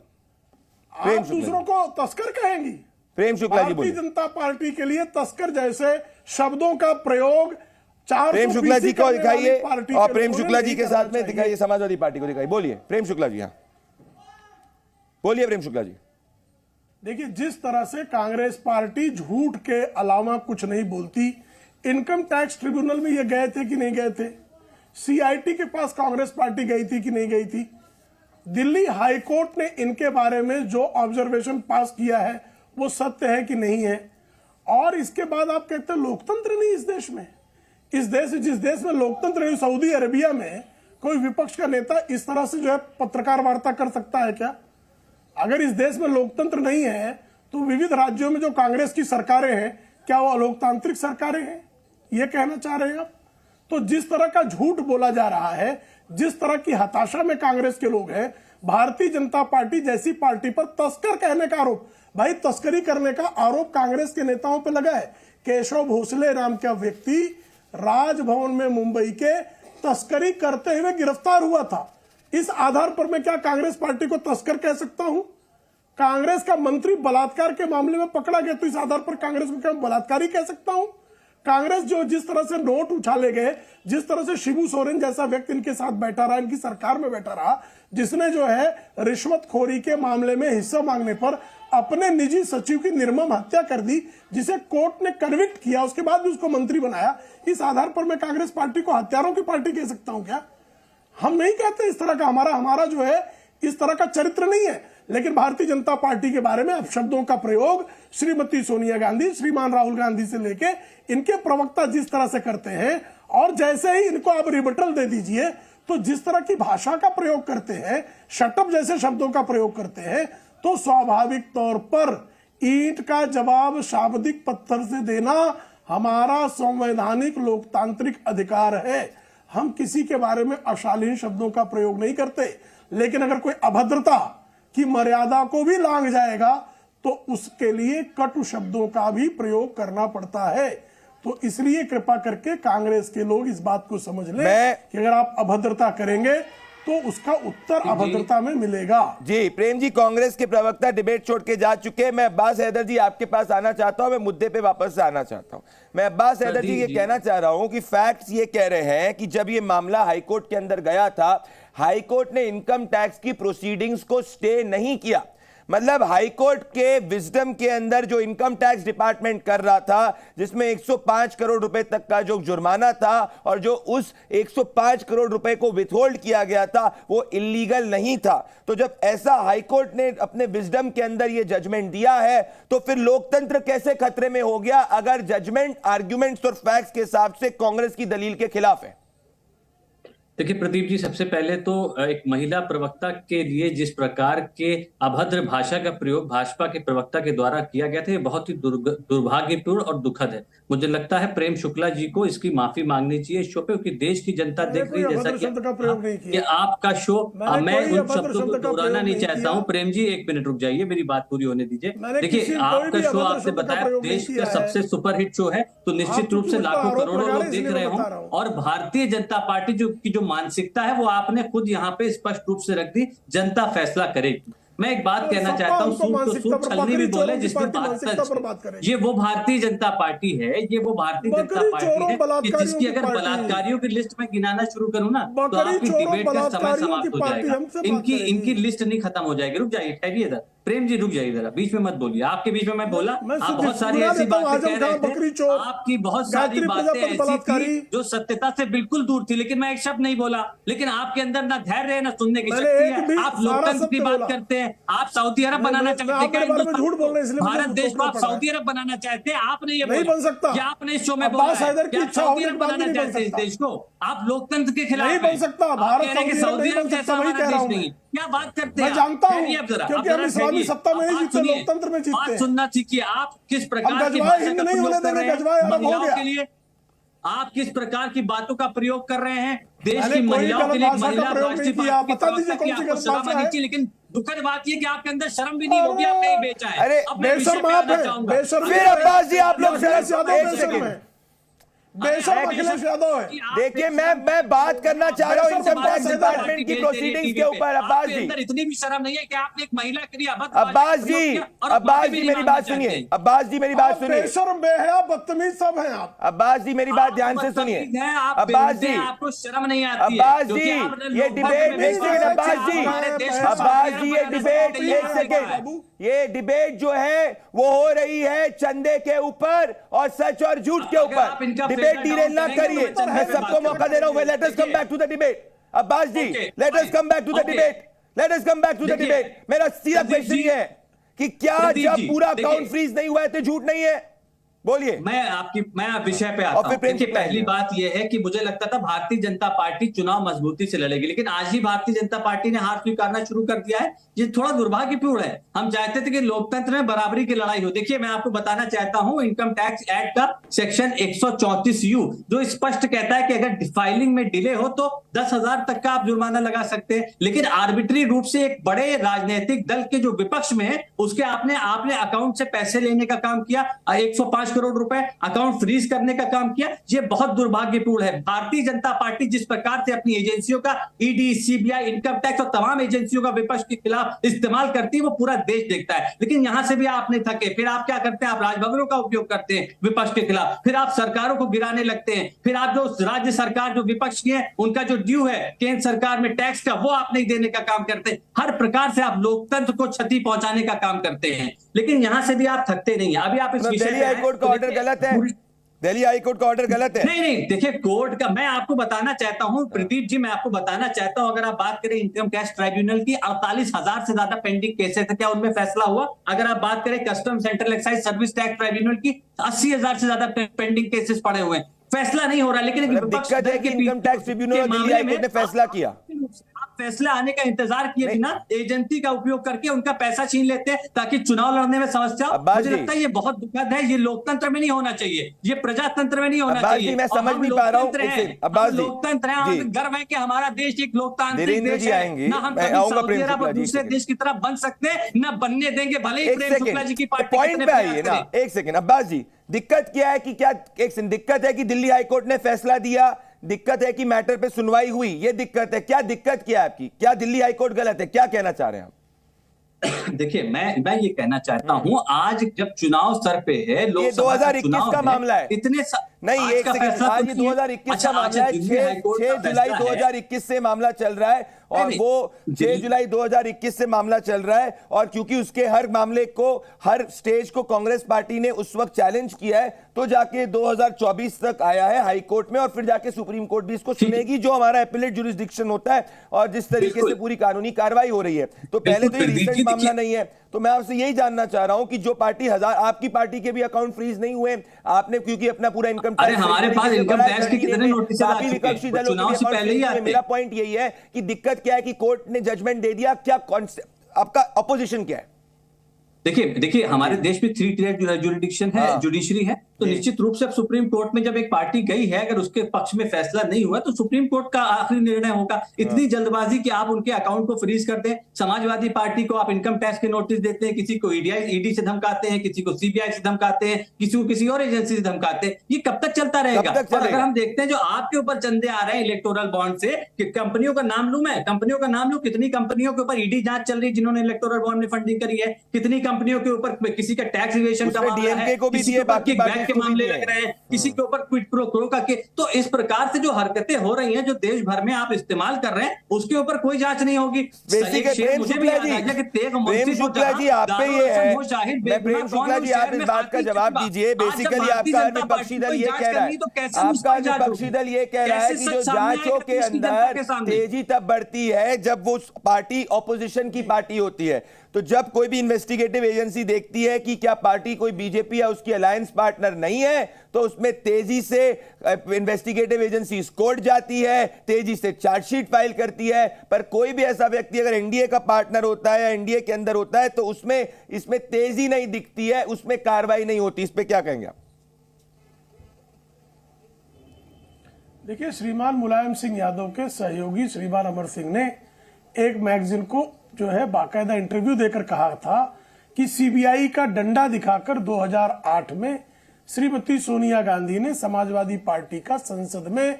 आप दूसरों को तस्कर कहेंगी? प्रेम शुक्ला जी भारतीय जनता पार्टी के लिए तस्कर जैसे शब्दों का प्रयोग प्रेम शुक्ला जी को दिखाइए, और प्रेम शुक्ला जी के साथ में दिखाइए समाजवादी पार्टी को दिखाइए। बोलिए प्रेम शुक्ला जी, हाँ बोलिए प्रेम शुक्ला जी। देखिए, जिस तरह से कांग्रेस पार्टी झूठ के अलावा कुछ नहीं बोलती, इनकम टैक्स ट्रिब्यूनल में ये गए थे कि नहीं गए थे, सीआईटी के पास कांग्रेस पार्टी गई थी कि नहीं गई थी, दिल्ली हाई कोर्ट ने इनके बारे में जो ऑब्जर्वेशन पास किया है वो सत्य है कि नहीं है, और इसके बाद आप कहते हैं लोकतंत्र नहीं इस देश में। इस देश, जिस देश में लोकतंत्र नहीं, सऊदी अरेबिया में कोई विपक्ष का नेता इस तरह से जो है पत्रकार वार्ता कर सकता है क्या? अगर इस देश में लोकतंत्र नहीं है तो विविध राज्यों में जो कांग्रेस की सरकारें हैं, क्या वो अलोकतांत्रिक सरकारें हैं, ये कहना चाह रहे हैं आप? तो जिस तरह का झूठ बोला जा रहा है, जिस तरह की हताशा में कांग्रेस के लोग हैं, भारतीय जनता पार्टी जैसी पार्टी पर तस्कर कहने का आरोप, भाई तस्करी करने का आरोप कांग्रेस के नेताओं पर लगा है। केशव भोसले नाम का व्यक्ति राजभवन में मुंबई के तस्करी करते हुए गिरफ्तार हुआ था। इस आधार पर मैं क्या कांग्रेस पार्टी को तस्कर कह सकता हूं? कांग्रेस का मंत्री बलात्कार के मामले में पकड़ा गया, तो इस आधार पर कांग्रेस को क्या बलात्कारी कह सकता हूं? कांग्रेस जो जिस तरह से नोट उछाले गए, जिस तरह से शिबू सोरेन जैसा व्यक्ति इनके साथ बैठा रहा, इनकी सरकार में बैठा रहा, जिसने जो है रिश्वतखोरी के मामले में हिस्सा मांगने पर अपने निजी सचिव की निर्मम हत्या कर दी, जिसे कोर्ट ने कन्विक्ट किया, उसके बाद भी उसको मंत्री बनाया, इस आधार पर मैं कांग्रेस पार्टी को हत्यारों की पार्टी कह सकता हूं क्या? हम नहीं कहते इस तरह का, हमारा जो है इस तरह का चरित्र नहीं है। लेकिन भारतीय जनता पार्टी के बारे में अपशब्दों का प्रयोग श्रीमती सोनिया गांधी, श्रीमान राहुल गांधी से लेके इनके प्रवक्ता जिस तरह से करते हैं, और जैसे ही इनको आप रिबटल दे दीजिए तो जिस तरह की भाषा का प्रयोग करते हैं, शटअप जैसे शब्दों का प्रयोग करते हैं, तो स्वाभाविक तौर पर ईंट का जवाब शाब्दिक पत्थर से देना हमारा संवैधानिक लोकतांत्रिक अधिकार है। हम किसी के बारे में अशालीन शब्दों का प्रयोग नहीं करते, लेकिन अगर कोई अभद्रता की मर्यादा को भी लांघ जाएगा तो उसके लिए कटु शब्दों का भी प्रयोग करना पड़ता है। तो इसलिए कृपा करके कांग्रेस के लोग इस बात को समझ लें कि अगर आप अभद्रता करेंगे तो उसका उत्तर अभद्रता में मिलेगा। जी प्रेम जी, कांग्रेस के प्रवक्ता डिबेट छोड़ के जा चुके हैं। मैं अब्बास हैदर जी आपके पास आना चाहता हूं, मैं मुद्दे पे वापस से आना चाहता हूं। मैं अब्बास हैदर जी ये कहना चाह रहा हूं कि फैक्ट्स ये कह रहे हैं कि जब ये मामला हाईकोर्ट के अंदर गया था, हाईकोर्ट ने इनकम टैक्स की प्रोसीडिंग्स को स्टे नहीं किया। मतलब हाईकोर्ट के विजडम के अंदर जो इनकम टैक्स डिपार्टमेंट कर रहा था, जिसमें 105 करोड़ रुपए तक का जो जुर्माना था और जो उस 105 करोड़ रुपए को विथहोल्ड किया गया था, वो इलीगल नहीं था। तो जब ऐसा हाईकोर्ट ने अपने विजडम के अंदर ये जजमेंट दिया है, तो फिर लोकतंत्र कैसे खतरे में हो गया अगर जजमेंट आर्ग्यूमेंट्स और फैक्ट्स के हिसाब से कांग्रेस की दलील के खिलाफ है? देखिए प्रदीप जी, सबसे पहले तो एक महिला प्रवक्ता के लिए जिस प्रकार के अभद्र भाषा का प्रयोग भाजपा के प्रवक्ता के द्वारा किया गया था, ये बहुत ही दुर्भाग्यपूर्ण और दुखद है। मुझे लगता है प्रेम शुक्ला जी को इसकी माफी मांगनी चाहिए शो पे, क्योंकि देश की जनता देख रही है जैसा कि आपका शो, मैं उन शब्दों को दोहराना नहीं चाहता हूँ। प्रेम जी एक मिनट रुक जाइए, मेरी बात पूरी होने दीजिए। देखिए आपका शो आपसे बताया देश का सबसे सुपरहिट शो है, तो निश्चित रूप से लाखों करोड़ों लोग देख रहे हों, और भारतीय जनता पार्टी जो मानसिकता है वो आपने खुद यहाँ पे स्पष्ट रूप से रख दी, जनता फैसला करेगी। मैं एक बात कहना चाहता हूँ, सूट तो सूट छलनी भी बोले जिसमें बात सच। ये वो भारतीय जनता पार्टी है, ये वो भारतीय जनता पार्टी है कि जिसकी अगर बलात्कारियों की लिस्ट में गिनाना शुरू करूँ ना तो आपकी डिबेट का समय समाप्त हो जाएगा। इनकी लिस्ट नहीं खत्म हो जाएगी। रुक जाइए, ठहरिए। प्रेम जी रुक जाइए जरा, बीच में मत बोलिए, आपके बीच में मैं बोला, आप बहुत सारी सुना ऐसी देता हूं, बातें आजम कह खान, रहे बकरी थे, चोर, आपकी बहुत सारी गायत्री बातें प्रजापति ऐसी बलात्कारी, थी जो सत्यता से बिल्कुल दूर थी, लेकिन मैं एक शब्द नहीं बोला। लेकिन आपके अंदर ना धैर्य है ना सुनने की शक्ति है। आप लोकतंत्र की बात करते हैं, आप सऊदी अरब बनाना चाहते हैं क्या हिंदुस्तान? भारत देश को आप सऊदी अरब बनाना चाहते हैं, आपने ये नहीं बन सकता, क्या आपने इस शो में बोला है? क्या आप सऊदी अरब बनाना चाहते हैं इस देश को? आप लोकतंत्र के खिलाफ नहीं बन सकता, भारत सऊदी अरब जैसा हमारा देश नहीं। क्या बात करते हैं? मैं जानता हूं, क्योंकि हम इस्लामी सत्ता में नहीं जीतते, लोकतंत्र में जीतते हैं। सुनना सीखिए, आप किस प्रकार की भाषा का प्रयोग कर रहे हैं महिलाओं के लिए, आप किस प्रकार की बातों का प्रयोग कर रहे हैं देश की महिलाओं के लिए। महिला राष्ट्रीय पार्टी की आपको शर्म आनी चाहिए, लेकिन दुखद बात ये कि आपके अंदर शर्म भी नहीं होगी, आपने ही बेचा है। अरे बेशर्म आप हैं, फिर अब्बास जी आप लोग अखिलेश यादव है। देखिए मैं बात करना चाह रहा हूँ इनकम टैक्स डिपार्टमेंट की प्रोसीडिंग्स के ऊपर। अब्बास जी इतनी भी शर्म नहीं है कि आपने एक महिला के लिए अब्बास जी मेरी बात सुनिए, अब्बास जी मेरी बात सुनिए, बेशर्म बेहया बदतमीज सब हैं आप। अब्बास जी मेरी बात ध्यान से सुनिए, अब्बास जी आपको शर्म नहीं आती, अब्बास जी ये डिबेट, एक सेकंड अब्बास जी ये डिबेट, एक सेकंड, ये डिबेट जो है वो हो रही है चंदे के ऊपर और सच और झूठ के ऊपर। डिबेट डिरेल ना करिए, मैं सबको मौका दे रहा हूं। Let us come back to the debate. Abbas ji let us come back to the debate, let us come back to the debate. मेरा सीधा क्वेश्चन ये है कि क्या जब पूरा अकाउंट फ्रीज नहीं हुआ है तो झूठ नहीं है? बोलिए। मैं विषय पे आता हूं। देखिए पहली बात यह है कि मुझे लगता था भारतीय जनता पार्टी चुनाव मजबूती से लड़ेगी, लेकिन आज ही भारतीय जनता पार्टी ने हार स्वीकारना शुरू कर दिया है। ये थोड़ा दुर्भाग्यपूर्ण है। हम चाहते थे कि लोकतंत्र में बराबरी की लड़ाई हो। देखिए मैं आपको बताना चाहता हूं इनकम टैक्स एक्ट का सेक्शन 134U जो स्पष्ट कहता है कि अगर फाइलिंग में डिले हो तो 10,000 तक का आप जुर्माना लगा सकते हैं। लेकिन आर्बिट्री रूप से एक बड़े राजनीतिक दल के जो विपक्ष में है उसके आपने अकाउंट से पैसे लेने का काम किया, 105 करोड़ रुपए अकाउंट फ्रीज करने का काम किया। ये बहुत दुर्भाग्यपूर्ण है। भारतीय जनता पार्टी जिस प्रकार से अपनी एजेंसियों का ईडी, सीबीआई, इनकम टैक्स और तमाम एजेंसियों का विपक्ष के खिलाफ इस्तेमाल करती है वो पूरा देश देखता है। लेकिन यहां से भी आपने थके, फिर आप क्या करते हैं? आप राजभवनों का उपयोग करते हैं विपक्ष के खिलाफ, फिर आप सरकारों को गिराने लगते हैं, फिर आप जो राज्य सरकार जो विपक्ष की है उनका जो ड्यू है केंद्र सरकार में टैक्स का वो आप नहीं देने का काम करते हैं। हर प्रकार से आप लोकतंत्र को क्षति पहुंचाने का काम करते हैं, लेकिन यहां से भी आप थकते नहीं है। अभी आप इस दिल्ली हाईकोर्ट का ऑर्डर गलत है, दिल्ली हाईकोर्ट का ऑर्डर गलत है। नहीं देखिए कोर्ट का मैं आपको बताना चाहता हूं प्रदीप जी, मैं आपको बताना चाहता हूं अगर आप बात करें इनकम टैक्स ट्राइब्यूनल की 48,000 से ज्यादा पेंडिंग केसेस थे, क्या उनमें फैसला हुआ? अगर आप बात करें custom central excise service tax tribunal की 80,000 से ज्यादा पेंडिंग केसेस पड़े हुए हैं, फैसला नहीं हो रहा। लेकिन दिक्कत है कि इनकम टैक्स ट्रिब्यूनल और दिल्ली हाईकोर्ट ने फैसला किया, आप फैसला आने का इंतजार किए बिना एजेंसी का उपयोग करके उनका पैसा छीन लेते हैं ताकि चुनाव लड़ने में समस्या। मुझे लगता है ये बहुत दुखद है। ये लोकतंत्र में नहीं होना चाहिए, ये प्रजातंत्र में नहीं होना चाहिए। मैं समझ नहीं पा रहा हूँ, लोकतंत्र है, हमें गर्व है कि हमारा देश एक लोकतांत्रिक देश है। ना हम सऊदी अरब और दूसरे देश की तरफ बन सकते हैं ना बनने देंगे, भले ही प्रेम शुक्ला जी की पार्टी। पॉइंट पे आइए ना, एक सेकंड अब्बास जी, दिक्कत क्या है कि क्या एक दिक्कत है कि दिल्ली हाईकोर्ट ने फैसला दिया, दिक्कत है कि मैटर पे सुनवाई हुई, ये दिक्कत है। क्या दिक्कत क्या है आपकी? क्या दिल्ली हाईकोर्ट गलत है? क्या कहना चाह रहे हैं आप? देखिए मैं ये कहना चाहता हूं आज जब चुनाव सर पे है, ये 2021 का मामला है, इतने नहीं एक सेकंड, आज ये 2021 का मामला है। 6 जुलाई 2021 से मामला चल रहा है और वो 6 जुलाई 2021 से मामला चल रहा है। और क्योंकि उसके हर मामले को, हर स्टेज को कांग्रेस पार्टी ने उस वक्त चैलेंज किया है, तो जाके 2024 तक आया है हाई कोर्ट में और फिर जाके सुप्रीम कोर्ट भी इसको सुनेगी, जो हमारा एपिलेट जुरिस्डिक्शन होता है और जिस तरीके से पूरी कानूनी कार्रवाई हो रही है। तो पहले तो ये रिसेंट मामला नहीं है। तो मैं आपसे यही जानना चाह रहा हूं कि जो पार्टी आपकी पार्टी के भी अकाउंट फ्रीज नहीं हुए, आपने क्योंकि अपना पूरा इनकम टैक्स, हमारे पास इनकम टैक्स के कितने नोटिस आ चुके हैं, विपक्षी दलों के पहले ही आते हैं। मेरा पॉइंट यही है कि दिक्कत क्या है कि कोर्ट ने जजमेंट दे दिया, क्या आपका अपोजिशन क्या है? देखिए हमारे देश में 3 टियर जुरिडिक्शन है, जुडिशरी है, तो निश्चित रूप से अब सुप्रीम कोर्ट में जब एक पार्टी गई है, अगर उसके पक्ष में फैसला नहीं हुआ तो सुप्रीम कोर्ट का आखिरी निर्णय होगा। इतनी जल्दबाजी कि आप उनके अकाउंट को फ्रीज कर दें, समाजवादी पार्टी को आप इनकम टैक्स के नोटिस देते हैं, किसी को ईडी से धमकाते हैं, किसी को सीबीआई से धमकाते हैं, किसी को किसी और एजेंसी से धमकाते हैं, ये कब तक चलता रहेगा? और अगर हम देखते हैं जो आपके ऊपर चंदे आ रहे हैं इलेक्टोरल बॉन्ड से, कि कंपनियों का नाम लूं मैं, कंपनियों का नाम लूं, कितनी कंपनियों के ऊपर ईडी जांच चल रही है जिन्होंने इलेक्टोरल बॉन्ड में फंडिंग करी है, कितनी कंपनियों के ऊपर किसी का टैक्स इवेशन का मामला है, को भी किसी के ऊपर किकबैक के मामले लग रहे हैं, किसी के ऊपर क्विड प्रो क्वो का। तो इस प्रकार से जो हरकतें हो रही हैं, जो देश भर में आप इस्तेमाल कर रहे हैं, उसके ऊपर कोई जांच नहीं होगी। प्रेम शुक्ला जी, आप पे ये है, मैं प्रेम शुक्ला जी, आप इस बात का जवाब दीजिए। बेसिकली आपका विपक्षी दल ये कह रहा है, आपका विपक्षी दल ये कह रहा है कि जो जांचों के अंदर तेजी तब बढ़ती है जब वो पार्टी ऑपोजिशन की पार्टी होती है। तो जब कोई भी इन्वेस्टिगेटिव एजेंसी देखती है कि क्या पार्टी कोई बीजेपी या उसकी अलायंस पार्टनर नहीं है, तो उसमें तेजी से इन्वेस्टिगेटिव एजेंसी कोर्ट जाती है, तेजी से चार्जशीट फाइल करती है। पर कोई भी ऐसा व्यक्ति अगर एनडीए का पार्टनर होता है या एनडीए के अंदर होता है, तो उसमें इसमें तेजी नहीं दिखती है, उसमें कार्रवाई नहीं होती। इस पे क्या कहेंगे आप? देखिए, श्रीमान मुलायम सिंह यादव के सहयोगी श्रीमान अमर सिंह ने एक मैगजीन को जो है बाकायदा इंटरव्यू देकर कहा था कि सीबीआई का डंडा दिखाकर 2008 में श्रीमती सोनिया गांधी ने समाजवादी पार्टी का संसद में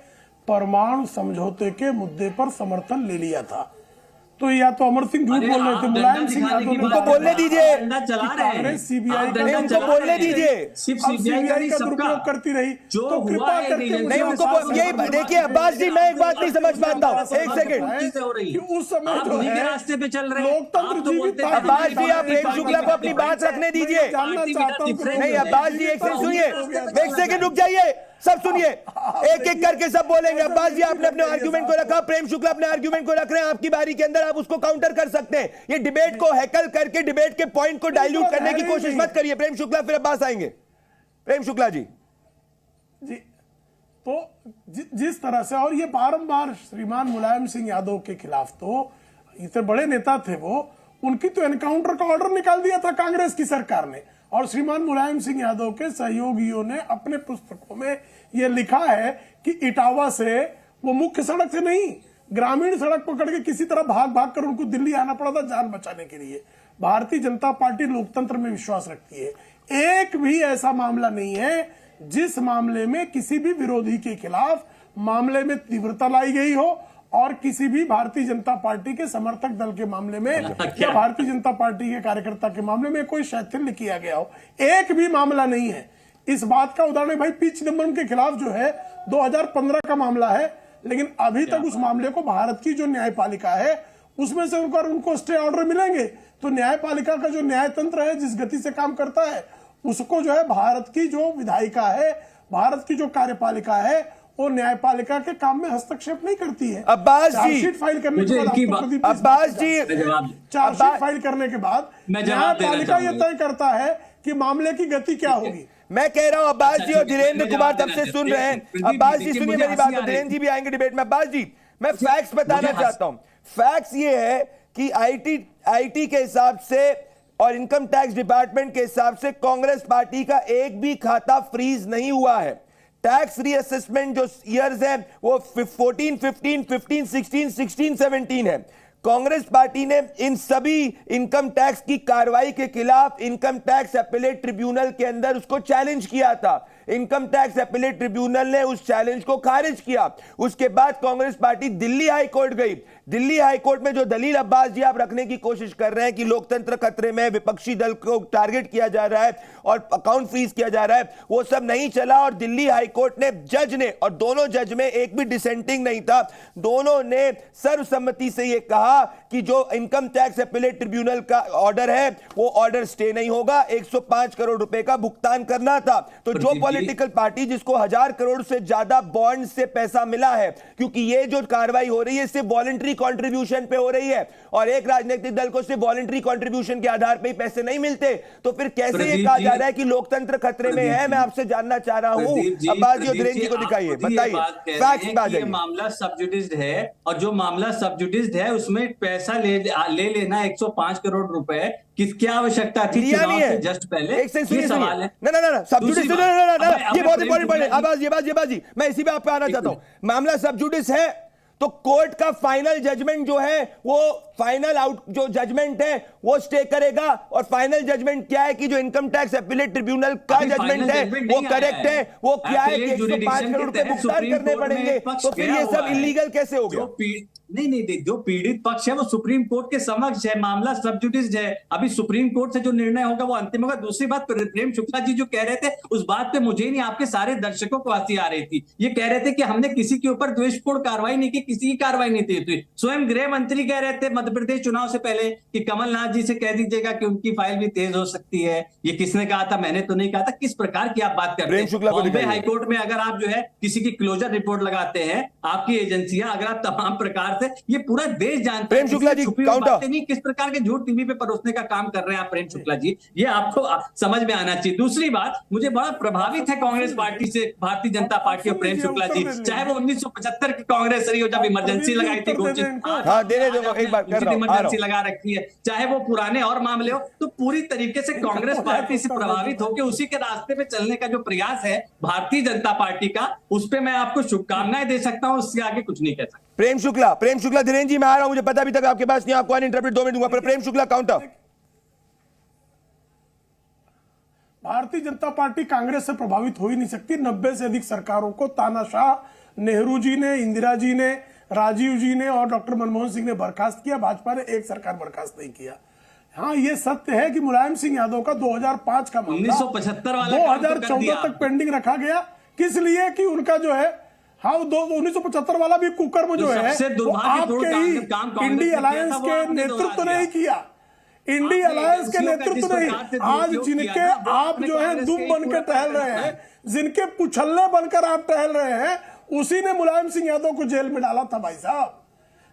परमाणु समझौते के मुद्दे पर समर्थन ले लिया था। तो या तो अमर सिंह झूठ बोल रहे थे, मुलायम सिंह यादव ने उनको बोलने दीजिए, कांग्रेस सीबीआई उनको बोलने दीजिए, सीबीआई का दुरुपयोग करती रही, तो कृपा करके नहीं उनको ये देखिए। अब्बास जी, मैं एक बात नहीं समझ पाता हूँ, एक सेकंड। उस समय जो है रास्ते पे चल रहे लोकतंत्र जीवित था। अब्बास जी, आप प्रेम शुक्ला को अपनी बात रखने दीजिए। नहीं अब्बास जी, एक सेकंड सुनिए, एक सेकंड रुक जाइए, सब सुनिए, एक एक करके सब बोलेंगे। अब्बास जी, आपने अपने आर्ग्यूमेंट को रखा, प्रेम शुक्ला अपने आर्ग्यूमेंट को रख रहे हैं, आपकी बारी के अंदर आप उसको काउंटर कर सकते हैं। ये डिबेट को हैकल करके डिबेट के पॉइंट को डाइल्यूट करने की कोशिश मत करिए। प्रेम शुक्ला, फिर अब्बास आएंगे। प्रेम शुक्ला जी तो जिस तरह से, और ये बारंबार श्रीमान मुलायम सिंह यादव के खिलाफ, तो इतने बड़े नेता थे वो, उनकी तो एनकाउंटर का ऑर्डर निकाल दिया था कांग्रेस की सरकार ने। और श्रीमान मुलायम सिंह यादव के सहयोगियों ने अपने पुस्तकों में यह लिखा है कि इटावा से वो मुख्य सड़क से नहीं, ग्रामीण सड़क पकड़ के किसी तरह भाग भाग कर उनको दिल्ली आना पड़ा था जान बचाने के लिए। भारतीय जनता पार्टी लोकतंत्र में विश्वास रखती है। एक भी ऐसा मामला नहीं है जिस मामले में किसी भी विरोधी के खिलाफ मामले में तीव्रता लाई गई हो, और किसी भी भारतीय जनता पार्टी के समर्थक दल के मामले में या भारतीय जनता पार्टी के कार्यकर्ता के मामले में कोई शैथिल्य किया गया हो, एक भी मामला नहीं है। इस बात का उदाहरण भाई पी चिदम्बरम के खिलाफ जो है 2015 का मामला है, लेकिन अभी तक उस मामले को भारत की जो न्यायपालिका है उसमें से उनको स्टे ऑर्डर मिलेंगे। तो न्यायपालिका का जो न्याय तंत्र है, जिस गति से काम करता है, उसको जो है भारत की जो विधायिका है, भारत की जो कार्यपालिका है, वो न्यायपालिका के काम में हस्तक्षेप नहीं करती है। अब्बास जी, चार्जशीट फाइल करने के बाद, अब्बास जी, चार्जशीट फाइल करने के बाद न्यायपालिका ये तय करता है कि मामले की गति क्या होगी। मैं कह रहा हूं अब्बास जी, और धीरेन्द्र कुमार तब से सुन रहे हैं। अब्बास जी सुनिए मेरी बात, धीरेन्द्र जी भी आएंगे डिबेट में। अब्बास जी, मैं फैक्ट्स बताना चाहता हूं। फैक्ट्स ये है कि आईटी के हिसाब से और इनकम टैक्स डिपार्टमेंट के हिसाब से कांग्रेस पार्टी का एक भी खाता फ्रीज नहीं हुआ है। टैक्स रीअसेसमेंट जो ईयर्स हैं वो 14, 15, 15, 16, 16, 17 है। कांग्रेस पार्टी ने इन सभी इनकम टैक्स की कार्रवाई के खिलाफ इनकम टैक्स अपीलेट ट्रिब्यूनल के अंदर उसको चैलेंज किया था। इनकम टैक्स अपीलेट ट्रिब्यूनल ने उस चैलेंज को खारिज किया। उसके बाद Congress party Delhi high court गई। दिल्ली हाई कोर्ट में जो दलील अब्बास जी आप रखने की कोशिश कर रहे हैं कि लोकतंत्र खतरे में, विपक्षी दल को टारगेट किया जा रहा है और अकाउंट फ्रीज किया जा रहा है, वो सब नहीं चला। और दिल्ली हाई कोर्ट ने, जज ने, और दोनों जज में एक भी डिसेंटिंग नहीं था, दोनों ने सर्वसम्मति से यह कहा कि जो इनकम टैक्स अपीलेट ट्रिब्यूनल का ऑर्डर है वो ऑर्डर स्टे नहीं होगा। 105 करोड़ रुपए का भुगतान करना था। तो जो पॉलिटिकल पार्टी जिसको 1000 करोड़ से ज्यादा बॉन्ड से पैसा मिला है, क्योंकि ये जो कार्रवाई हो रही है सिर्फ वॉलंटरी कंट्रीब्यूशन पे हो रही है, और एक राजनीतिक दल को सिर्फ वॉलंटरी कंट्रीब्यूशन के आधार पे ही पैसे नहीं मिलते, तो फिर कैसे ये कहा जा रहा है कि लोकतंत्र खतरे में है? मैं आपसे जानना चाह रहा हूं। अब्बास जी और धीरेन्द्र जी को दिखाइए, बताइए फैक्ट्स पे आ जाइए। मामला सबजुडिस्ड है, और जो मामला सबजुडिस्ड है उसमें पैसा ले लेना 105 करोड़ रुपए, क्या आवश्यकता थी चुनाव से जस्ट पहले? एक सवाल है। ना सबजुडिस, ये बहुत इंपॉर्टेंट पॉइंट है। अब्बास जी, मैं इसी पे आप पे आना चाहता हूं। मामला सबजुडिस है तो कोर्ट का फाइनल जजमेंट जो है वो फाइनल आउट जो जजमेंट है वो स्टे करेगा। और फाइनल जजमेंट क्या है कि जो इनकम टैक्स अपीलेट ट्रिब्यूनल का जजमेंट है वो करेक्ट है, वो क्या है कि 105 करोड़ रुपए भुगतान करने पड़ेंगे। तो फिर ये सब इलीगल कैसे हो गया? नहीं, जो पीड़ित पक्ष है वो सुप्रीम कोर्ट के समक्ष है, मामला सब जुडिस है। अभी सुप्रीम कोर्ट से जो निर्णय होगा वो अंतिम होगा। दूसरी बात, प्रेम शुक्ला जी जो कह रहे थे उस बात पे मुझे नहीं आपके सारे दर्शकों को हंसी आ रही थी। ये कह रहे थे कि हमने किसी के ऊपर द्वेषपूर्ण कार्रवाई नहीं की, किसी की कार्रवाई नहीं थी। स्वयं गृह मंत्री कह रहे थे मध्य प्रदेश चुनाव से पहले कि कमलनाथ जी से कह दीजिएगा कि उनकी फाइल भी तेज हो सकती है। ये किसने कहा था? मैंने तो नहीं कहा था। किस प्रकार की आप बात कर रहे हैं? बॉम्बे हाईकोर्ट में अगर आप जो है किसी की क्लोजर रिपोर्ट लगाते हैं, आपकी एजेंसियां, अगर आप तमाम प्रकार से, ये पूरा देश जानता है प्रेम शुक्ला जी नहीं किस प्रकार के झूठ टीवी पे परोसने का काम कर रहे हैं आप प्रेम शुक्ला जी, ये आपको समझ में आना चाहिए। दूसरी बात, मुझे बड़ा प्रभावित है कांग्रेस पार्टी से, भारतीय जनता पार्टी और प्रेम शुक्ला जी, चाहे वो 1975 की कांग्रेस रही हो जब इमरजेंसी लगाई थी घोषित, इमरजेंसी लगा रखी है, चाहे वो पुराने और मामले हो, तो पूरी तरीके से कांग्रेस पार्टी से प्रभावित होकर उसी के रास्ते पे चलने का जो प्रयास है भारतीय जनता पार्टी का, उस पर मैं आपको शुभकामनाएं दे सकता हूं, उससे आगे कुछ नहीं कह सकता। प्रेम शुक्ला धीरेन्द्र जी मैं आ रहा हूं, मुझे पता अभी तक आपके पास नहीं, आपको अनइंटरप्टेड 2 मिनट दूंगा, पर प्रेम शुक्ला काउंटर। भारतीय जनता पार्टी कांग्रेस से प्रभावित हो ही नहीं सकती। 90 से अधिक सरकारों को तानाशाह नेहरू जी ने, इंदिरा जी ने, राजीव जी ने और डॉक्टर मनमोहन सिंह ने बर्खास्त किया, भाजपा ने एक सरकार बर्खास्त नहीं किया। हाँ, ये सत्य है कि मुलायम सिंह यादव का 2005 का मामला 1975 वाला 2014 तक पेंडिंग रखा गया। किस लिए? कि उनका जो है, हाँ, 1975 वाला भी कुकर्म जो है वो आपके ही इंडी अलायंस के नेतृत्व ने ही किया। इंडी अलायंस के नेतृत्व ने ही। आज जिनके आप जो है दुम बन के टहल रहे हैं, जिनके पुछल्ले बनकर आप टहल रहे हैं, उसी ने मुलायम सिंह यादव को जेल में डाला था भाई साहब।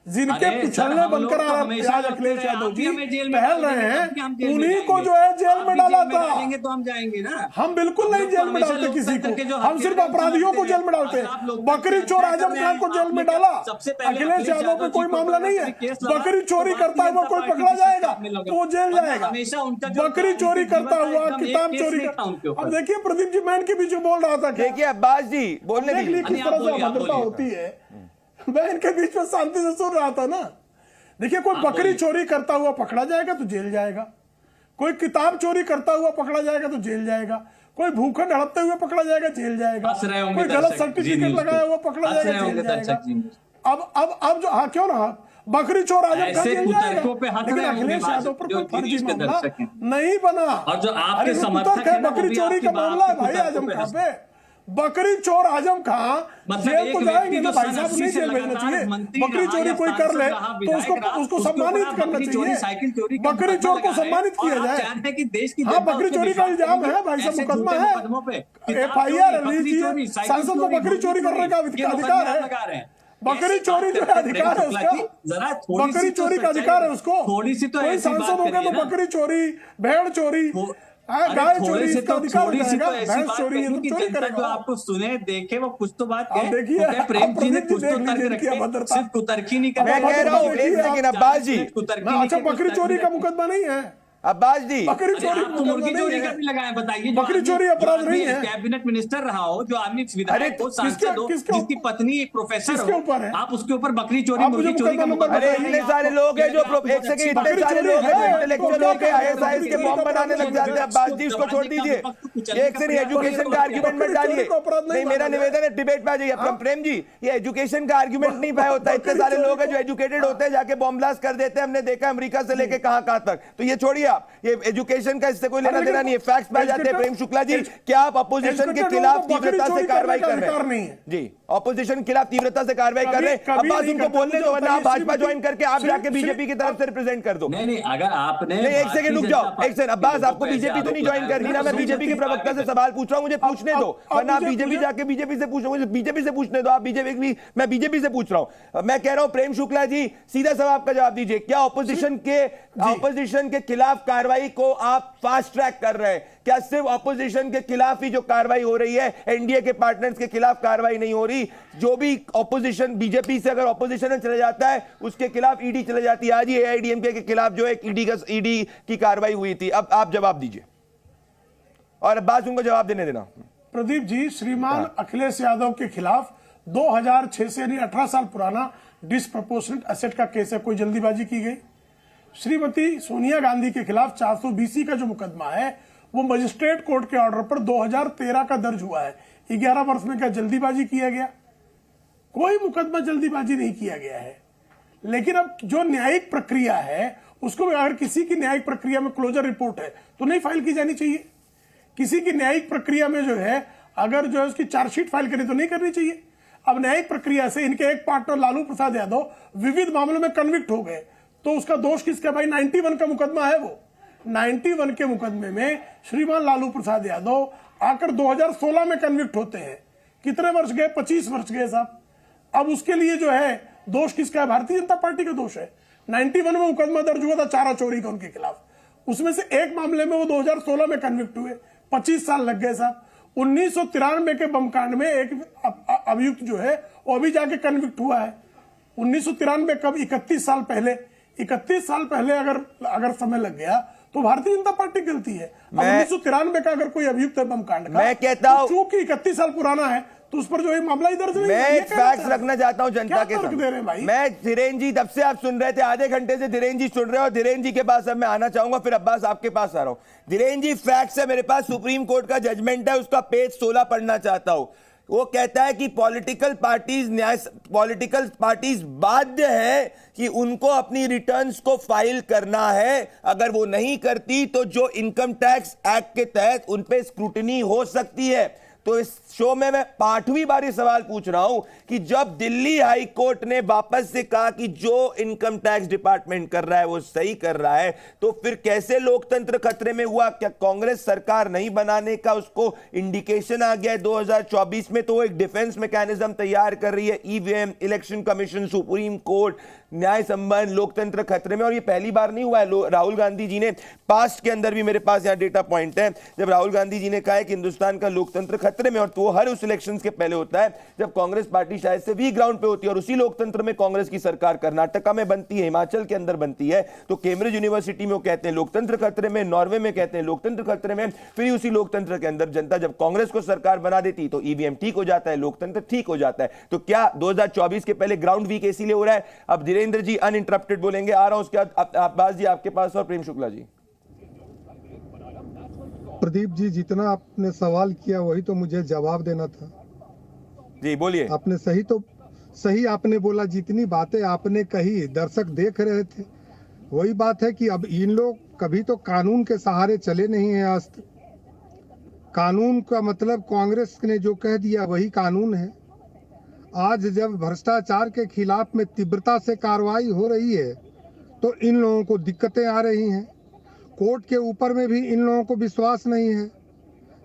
जिनके पुछल्ले बनकर आज अखिलेश यादव जी टहल रहे हैं, उन्हीं को जो है जेल में डाला था। तो हम जाएंगे ना, हम बिल्कुल नहीं जेल में डालते किसी को, हम सिर्फ अपराधियों को जेल में डालते हैं। बकरी चोर आजम खान को जेल में डाला, अखिलेश यादव पे कोई मामला नहीं है। बकरी चोरी करता हुआ कोई पकड़ा जाएगा तो वो जेल जाएगा। बकरी चोरी करता हुआ, किताब चोरी अब देखिए प्रदीप जी, मैं इनके बीच में बोल रहा था, देखिए अब्बास जी बोलने के लिए किस तरह से अभद्रता होती है। मैं इनके बीच में शांति से सुन रहा था ना। देखिए, कोई बकरी चोरी करता हुआ पकड़ा जाएगा तो जेल जाएगा, कोई किताब चोरी करता हुआ पकड़ा जाएगा तो जेल जाएगा, कोई भूखंड हड़पते हुए पकड़ा जाएगा जेल जाएगा, कोई गलत सर्टिफिकेट लगाया हुआ पकड़ा जाएगा जेल जाएगा। अब जो, हाँ क्यों ना, बकरी चोर आजम खान जेल जाएगा, लेकिन अखिलेश यादव पर कोई फर्जी मामला नहीं बना। और जो आपके समर्थक है, बकरी चोरी का मामला है भाई आजम खान पे। बकरी चोर आजम खान जेल को जाएंगे ना भाई साहब, नहीं जेल भेजना चाहिए। बकरी चोरी कोई कर ले तो उसको सम्मानित करना चाहिए, बकरी चोर को सम्मानित किया जाए। हाँ, बकरी चोरी का इल्जाम है भाई साहब, मुकदमा है, FIR लीजिए। सांसद को बकरी चोरी करने का अधिकार है, बकरी चोरी जो है अधिकार है उसका, बकरी चोरी का अधिकार है उसको। थोड़ी सी तो कोई सांसद हो गया तो बकरी चोरी, भेड़ चोरी, गाय चोरी, इसका अधिकार रहेगा। भैंस चोरी है तो चोरी करेगा। जो आपको सुने देखे वो कुछ तो बात कहे। देखिए प्रेम जी ने कुछ तो तर्क रखे, सिर्फ कुतर्की नहीं कर रहे। मैं कह रहा हूं एक सेकंड अब्बास जी, अच्छा बकरी चोरी का मुकदमा नहीं है अब्बास जी, बकरी चोरी मुर्गी चोरी का भी लगाया। बताइए, बकरी चोरी अपराध नहीं है। कैबिनेट मिनिस्टर रहा हो, जो आदमी विधायक हो, सांसद हो, जिसकी पत्नी एक प्रोफेसर हो, आप उसके ऊपर बकरी चोरी, मुर्गी चोरी का मुकदमा। अरे इतने सारे लोग हैं जो एक सेकंड, इतने सारे लोग हैं जो इंटेलेक्चुअल होकर ISIS के बॉम्ब बनाने लग जाते हैं। अब्बास जी उसको छोड़ दीजिए, एक से एजुकेशन का आर्ग्यूमेंट मत डालिए। नहीं, मेरा निवेदन है डिबेट पे आ जाइए। प्रेम जी, ये एजुकेशन का आर्ग्यूमेंट नहीं पाया होता। इतने सारे लोग हैं जो एजुकेटेड होते हैं, जाके बॉम्ब ब्लास्ट कर देते हैं। हमने देखा अमेरिका से लेके कहां तक। तो ये छोड़िए आप, ये एजुकेशन का इससे कोई लेना देना नहीं है। फैक्ट्स पे जाते हैं। प्रेम शुक्ला जी, क्या आप अपोजिशन के खिलाफ तीव्रता से कार्रवाई कर रहे हैं? जी, अपोजिशन के खिलाफ तीव्रता से कार्रवाई कर रहे हैं। अब्बास उनको बोलने दो, वरना आप भाजपा ज्वाइन करके आप जाके बीजेपी की तरफ से रिप्रेजेंट कर दो। नहीं, अगर आपने एक सेकंड रुक जाओ, एक सेकंड अब्बास, आपको बीजेपी तो नहीं ज्वाइन करनी ना। मैं बीजेपी के प्रवक्ता से सवाल पूछ रहा हूं, मुझे पूछने दो, वरना आप बीजेपी जाके बीजेपी से पूछो। मुझे बीजेपी से पूछने दो, आप बीजेपी, मैं बीजेपी से पूछ रहा हूं। मैं कह रहा हूं प्रेम शुक्ला जी, सीधा सवाल आपका जवाब दीजिए। क्या ऑपोजिशन के खिलाफ कार्रवाई को आप फास्ट ट्रैक कर रहे हैं? क्या सिर्फ ऑपोजिशन के खिलाफ ही जो कार्रवाई हो रही है, एनडीए के पार्टनर्स के खिलाफ कार्रवाई नहीं हो रही? जो भी ऑपोजिशन, बीजेपी से अगर ऑपोजिशन में चला जाता है उसके खिलाफ ईडी चले जाती है। आज ही AIADMK के खिलाफ जो है ईडी की कार्रवाई हुई थी। अब आप जवाब दीजिए और अब्बास उनको जवाब देने देना। प्रदीप जी, श्रीमान अखिलेश यादव के खिलाफ 2006 से यानी 18 साल पुराना डिसप्रपोर्शनेट एसेट का केस है, कोई जल्दीबाजी की गई। श्रीमती सोनिया गांधी के खिलाफ 420 का जो मुकदमा है वो मजिस्ट्रेट कोर्ट के ऑर्डर पर 2013 का दर्ज हुआ है। 11 वर्ष में क्या जल्दीबाजी किया गया? कोई मुकदमा जल्दीबाजी नहीं किया गया है। लेकिन अब जो न्यायिक प्रक्रिया है उसको अगर किसी की न्यायिक प्रक्रिया में क्लोजर रिपोर्ट है तो नहीं फाइल की जानी चाहिए। किसी की न्यायिक प्रक्रिया में जो है अगर जो है उसकी चार्जशीट फाइल करें तो नहीं करनी चाहिए। अब न्यायिक प्रक्रिया से इनके एक पार्टनर लालू प्रसाद यादव विविध मामलों में कन्विक्ट हो गए तो उसका दोष किसका? भाई 91 का मुकदमा है वो। 91 के मुकदमे में श्रीमान लालू प्रसाद यादव आकर 2016 में कन्विक्ट होते हैं। कितने वर्ष गए? 25 वर्ष गए साहब। अब उसके लिए जो है दोष किसका है? भारतीय जनता पार्टी का दोष है। 91 में मुकदमा दर्ज हुआ था चारा चोरी का उनके खिलाफ, उसमें से एक मामले में वो 2016 में कन्विक्ट हुए, 25 साल लग गए साहब। 1993 के बम कांड में एक अभियुक्त जो है वो अभी जाके कन्विक्ट हुआ है। 1993 कब? 31 साल पहले। 31 साल पहले अगर समय लग गया तो भारतीय जनता पार्टी गलती है। 1993 का अगर कोई अभियुक्त है बम कांड का, मैं कहता हूं चूंकि 31 साल पुराना है तो उस पर जो है मामला ही दर्ज नहीं। मैं एक फैक्ट रखना चाहता हूं जनता के सामने। मैं धीरेन जी तब से आप सुन रहे थे, आधे घंटे से धीरेन जी सुन रहे हो। धीरेन जी के पास अब मैं आना चाहूंगा, फिर अब्बास आपके पास आ रहा हूं। धीरेन जी, फैक्ट्स है मेरे पास, सुप्रीम कोर्ट का जजमेंट है, उसका पेज 16 पढ़ना चाहता हूं। वो कहता है कि पॉलिटिकल पार्टीज बाध्य है कि उनको अपनी रिटर्न्स को फाइल करना है। अगर वो नहीं करती तो जो इनकम टैक्स एक्ट के तहत उन पे स्क्रूटनी हो सकती है। तो इस शो में मैं 8वीं बार ये सवाल पूछ रहा हूं कि जब दिल्ली हाई कोर्ट ने वापस से कहा कि जो इनकम टैक्स डिपार्टमेंट कर रहा है वो सही कर रहा है, तो फिर कैसे लोकतंत्र खतरे में हुआ? क्या कांग्रेस सरकार नहीं बनाने का उसको इंडिकेशन आ गया है 2024 में? तो वो एक डिफेंस मैकेनिज्म तैयार कर रही है। EVM, election commission, supreme court, न्याय संबंध, लोकतंत्र खतरे में। और ये पहली बार नहीं हुआ है। राहुल गांधी जी ने पास्ट के अंदर भी, मेरे पास यहां डेटा पॉइंट है, जब राहुल गांधी जी ने कहा है कि हिंदुस्तान का लोकतंत्र खतरे में, और तो हर उस इलेक्शंस के पहले होता है जब कांग्रेस पार्टी शायद से वीक ग्राउंड पे होती है। और उसी लोकतंत्र में कांग्रेस की सरकार कर्नाटका में बनती है, हिमाचल के अंदर बनती है, तो कैम्ब्रिज यूनिवर्सिटी में वो कहते हैं लोकतंत्र खतरे में, नॉर्वे में कहते हैं लोकतंत्र खतरे में। फिर उसी लोकतंत्र के अंदर जनता जब कांग्रेस को सरकार बना देती तो ईवीएम ठीक हो जाता है, लोकतंत्र ठीक हो जाता है। तो क्या 2024 के पहले ग्राउंड वीक इसीलिए हो रहा है? अब धीरेन्द्र जी अनइंटरप्टेड बोलेंगे, आ रहा हूं उसके बाद अब्बास जी आपके पास और प्रेम शुक्ला जी। प्रदीप जी, जितना आपने सवाल किया वही तो मुझे जवाब देना था। जी बोलिए। आपने सही आपने बोला, जितनी बातें आपने कही दर्शक देख रहे थे। वही बात है कि अब इन लोग कभी तो कानून के सहारे चले नहीं हैं आज तक। कानून का मतलब कांग्रेस ने जो कह दिया वही कानून है। आज जब भ्रष्टाचार के खिलाफ में तीव्रता से कार्रवाई हो रही है तो इन लोगों को दिक्कतें आ रही हैं। कोर्ट के ऊपर में भी इन लोगों को विश्वास नहीं है।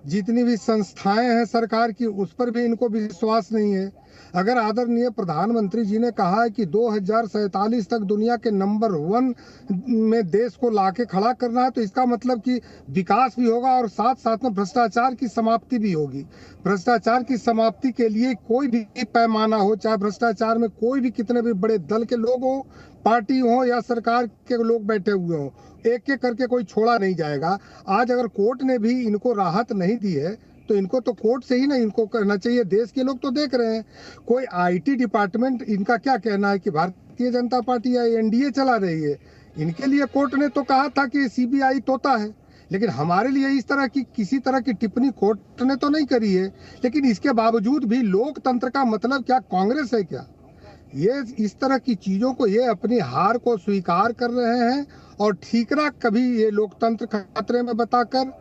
जितनी भी संस्थाएं हैं सरकार की उस पर भी इनको विश्वास नहीं है। अगर आदरणीय प्रधानमंत्री जी ने कहा है कि 2047 तक दुनिया के नंबर 1 में देश को लाके खड़ा करना है, तो इसका मतलब कि विकास भी होगा और साथ साथ में भ्रष्टाचार की समाप्ति भी होगी। भ्रष्टाचार की समाप्ति के लिए कोई भी पैमाना हो, चाहे भ्रष्टाचार में कोई भी कितने भी बड़े दल के लोग हो, पार्टी हो या सरकार के लोग बैठे हुए हो, एक एक करके कोई छोड़ा नहीं जाएगा। आज अगर कोर्ट ने भी इनको राहत नहीं दी है तो इनको तो कोर्ट से ही ना इनको करना चाहिए। देश के लोग तो देख रहे हैं। कोई आईटी डिपार्टमेंट, इनका क्या कहना है कि भारतीय जनता पार्टी या एनडीए चला रही है? इनके लिए कोर्ट ने तो कहा था कि सीबीआई तोता है, लेकिन हमारे लिए इस तरह की किसी तरह की टिप्पणी कोर्ट ने तो नहीं करी है। लेकिन इसके बावजूद भी लोकतंत्र का मतलब क्या कांग्रेस है क्या? ये इस तरह की चीजों को, ये अपनी हार को स्वीकार कर रहे हैं और ठीकरा कभी ये लोकतंत्र खतरे में बताकर,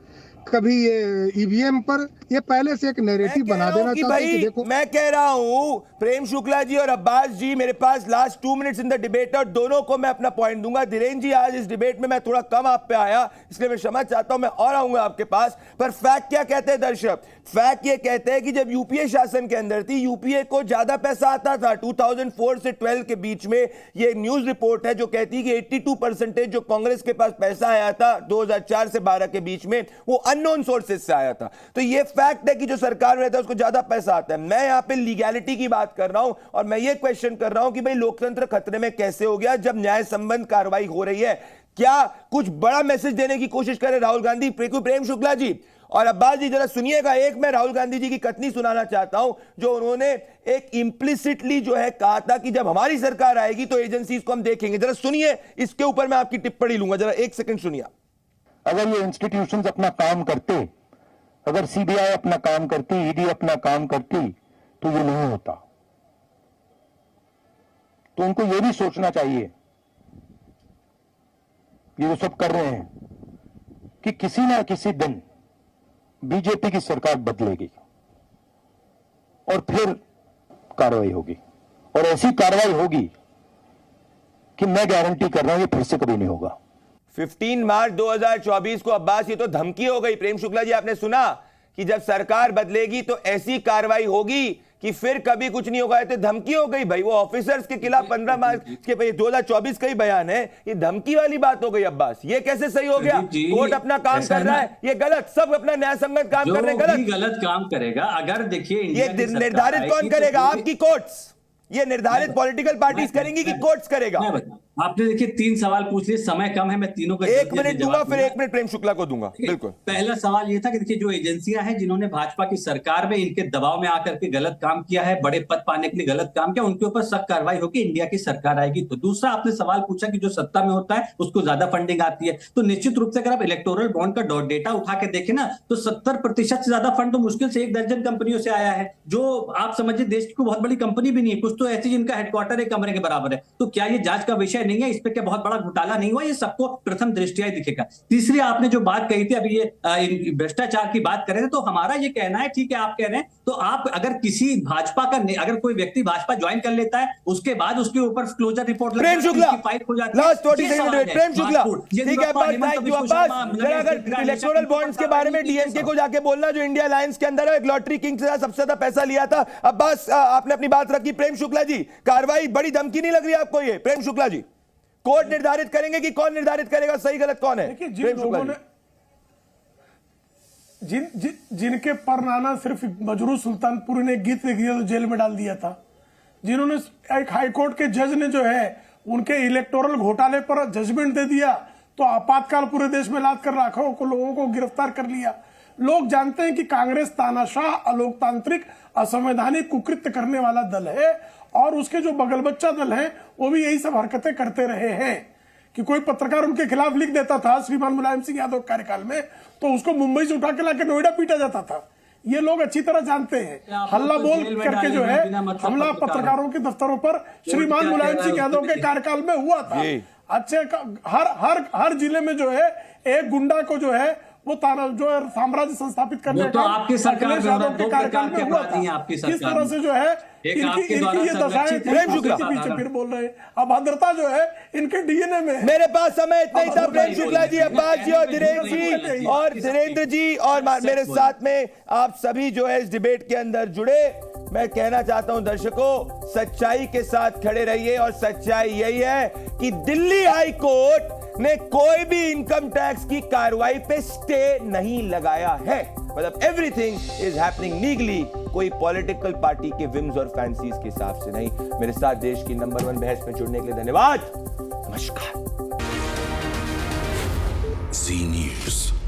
कभी ये ईवीएम पर, ये पहले से एक नैरेटिव बना देना चाहते हैं कि देखो। मैं कह रहा हूं प्रेम शुक्ला जी और अब्बास जी, मेरे पास last 2 minutes in the debate और दोनों को मैं अपना पॉइंट दूंगा। धीरेन्द्र जी, आज इस डिबेट में मैं थोड़ा कम आप पे आया, इसलिए मैं क्षमा चाहता हूं, मैं और आऊंगा आपके पास। पर फैक्ट क्या कहते हैं दर्शक? फैक्ट ये कहते हैं कि जब यूपीए शासन के अंदर थी, यूपीए को ज्यादा पैसा आता था। 2004 से 12 के बीच में ये न्यूज रिपोर्ट है जो कहती है कि 82% जो कांग्रेस के पास पैसा आया था 2004 से 12 के बीच में, वो अननोन सोर्सेज से आया था। तो ये फैक्ट है कि जो सरकार में रहता है उसको ज्यादा पैसा आता है। मैं यहां पे लीगैलिटी की बात कर रहा हूं और मैं ये क्वेश्चन कर रहा हूं कि भाई लोकतंत्र खतरे में कैसे हो गया जब न्याय संबंध कार्रवाई हो रही है? क्या कुछ बड़ा मैसेज देने की कोशिश करे राहुल गांधी? प्रेम शुक्ला जी, और अब्बास जी जरा सुनिएगा, एक मैं राहुल गांधी जी की कथनी सुनाना चाहता हूं जो उन्होंने एक इंप्लिसिटली जो है कहा था कि जब हमारी सरकार आएगी तो एजेंसीज को हम देखेंगे। जरा सुनिए, इसके ऊपर मैं आपकी टिप्पणी लूंगा, जरा एक सेकंड सुनिए। अगर ये इंस्टीट्यूशंस अपना काम करते, अगर सीबीआई अपना काम करती, ईडी अपना काम करती, तो ये नहीं होता। तो उनको ये भी सोचना चाहिए, ये जो सब कर रहे हैं, कि किसी ना किसी दिन बीजेपी की सरकार बदलेगी और फिर कार्रवाई होगी, और ऐसी कार्रवाई होगी कि मैं गारंटी कर रहा हूं ये फिर से कभी नहीं होगा। 15 मार्च 2024 को अब्बास, ये तो धमकी हो गई। प्रेम शुक्ला जी, आपने सुना कि जब सरकार बदलेगी तो ऐसी कार्रवाई होगी कि फिर कभी कुछ नहीं होगा। तो धमकी हो गई भाई, वो ऑफिसर्स के खिलाफ 15 मार्च के 2024 का ही बयान है, ये धमकी वाली बात हो गई अब्बास। ये कैसे सही हो गया? कोर्ट अपना काम कर रहा है, ये गलत, सब अपना न्याय संगत काम कर रहे हैं, गलत काम करेगा। अगर देखिए ये निर्धारित कौन करेगा? आपकी कोर्ट्स, ये निर्धारित पॉलिटिकल पार्टीज करेंगी कि कोर्ट्स करेगा? आपने देखिए 3 सवाल पूछ लिए, समय कम है, मैं तीनों का 1 मिनट दूंगा, फिर 1 मिनट प्रेम शुक्ला को दूंगा। बिल्कुल। पहला सवाल ये था कि देखिए जो एजेंसियां हैं जिन्होंने भाजपा की सरकार में इनके दबाव में आकर के गलत काम किया है, बड़े पद पाने के लिए गलत काम किया, उनके ऊपर सख्त कार्रवाई होगी, इंडिया की सरकार आएगी तो। दूसरा आपने सवाल पूछा कि जो सत्ता में होता है उसको ज्यादा फंडिंग आती है, तो निश्चित रूप से अगर आप इलेक्टोरल बॉन्ड का डेटा उठा के देखें ना, तो 70% से ज्यादा फंड तो मुश्किल से 1 दर्जन कंपनियों से आया है, जो आप समझिए देश की बहुत बड़ी कंपनी भी नहीं है, कुछ तो ऐसी जिनका हेडक्वार्टर एक कमरे के बराबर है। तो क्या ये जांच का विषय नहीं है? इस पे क्या बहुत बड़ा घोटाला नहीं हुआ? ये सबको प्रथम दृष्टिया ही दिखेगा। तीसरी आपने जो बात कही थी अभी, ये भ्रष्टाचार की बात करें तो हमारा ये कहना है, ठीक है आप कह रहे हैं, तो आप अगर किसी भाजपा का, अगर कोई व्यक्ति भाजपा ज्वाइन कर लेता है, उसके बाद उसके ऊपर closure report Prem Shukla file हो जाती है। लास्ट 40 सेकंड प्रेम शुक्ला, ठीक है अगर इलेक्टोरल बॉन्ड्स के बारे में डीएमके को जाके बोलना, जो इंडिया अलायंस के अंदर है, एक लॉटरी किंग से सबसे ज्यादा पैसा लिया था। अब्बास, आपने अपनी बात रखी। प्रेम शुक्ला जी, कार्रवाई बड़ी धमकी नहीं लग रही आपको ये? प्रेम शुक्ला जी, कोर्ट निर्धारित करेंगे कि कौन निर्धारित करेगा सही गलत कौन है? जिन लोगों ने जिनके पर नाना सिर्फ मजरू सुल्तानपुरी ने गीत लिख दिया तो जेल में डाल दिया था, जिन्होंने एक हाईकोर्ट के जज ने जो है उनके इलेक्टोरल घोटाले पर जजमेंट दे दिया, तो आपातकाल पूरे देश में लाद कर लाखों को लोगों को गिरफ्तार कर लिया। लोग जानते हैं कि कांग्रेस तानाशाह, अलोकतांत्रिक, असंवैधानिक, कुकृत्य करने वाला दल है, और उसके जो बगल बच्चा दल है वो भी यही सब हरकतें करते रहे हैं। कि कोई पत्रकार उनके खिलाफ लिख देता था श्रीमान मुलायम सिंह यादव कार्यकाल में, तो उसको मुंबई से उठा के लाके नोएडा पीटा जाता था। ये लोग अच्छी तरह जानते हैं। हल्ला बोल करके जो है हमला पत्रकारों के दफ्तरों पर श्रीमान मुलायम सिंह यादव के कार्यकाल में हुआ था। अच्छे हर जिले में जो है एक गुंडा को जो है वो जो साम्राज्य संस्थापित करने तो आपकी सरकार के कार्यकाल में हुआ था। किस तरह से जो है इनकी ये दशाएं पीछे फिर बोल रहे हैं। अभद्रता जो है इनके डीएनए में। मेरे पास समय इतना ही था। प्रेम शुक्ला जी, अब्बास जी और धीरेन्द्र जी और मेरे साथ में आप सभी जो है इस डिबेट के अंदर जुड़े। मैं कहना चाहता हूं दर्शकों, सच्चाई के साथ खड़े रहिए, और सच्चाई यही है कि दिल्ली हाई कोर्ट ने कोई भी इनकम टैक्स की कार्रवाई पे स्टे नहीं लगाया है। मतलब एवरीथिंग इज हैपनिंग लीगली, कोई पॉलिटिकल पार्टी के विम्स और फैंसीज के हिसाब से नहीं। मेरे साथ देश की नंबर 1 बहस में जुड़ने के लिए धन्यवाद। नमस्कार। जी न्यूज़।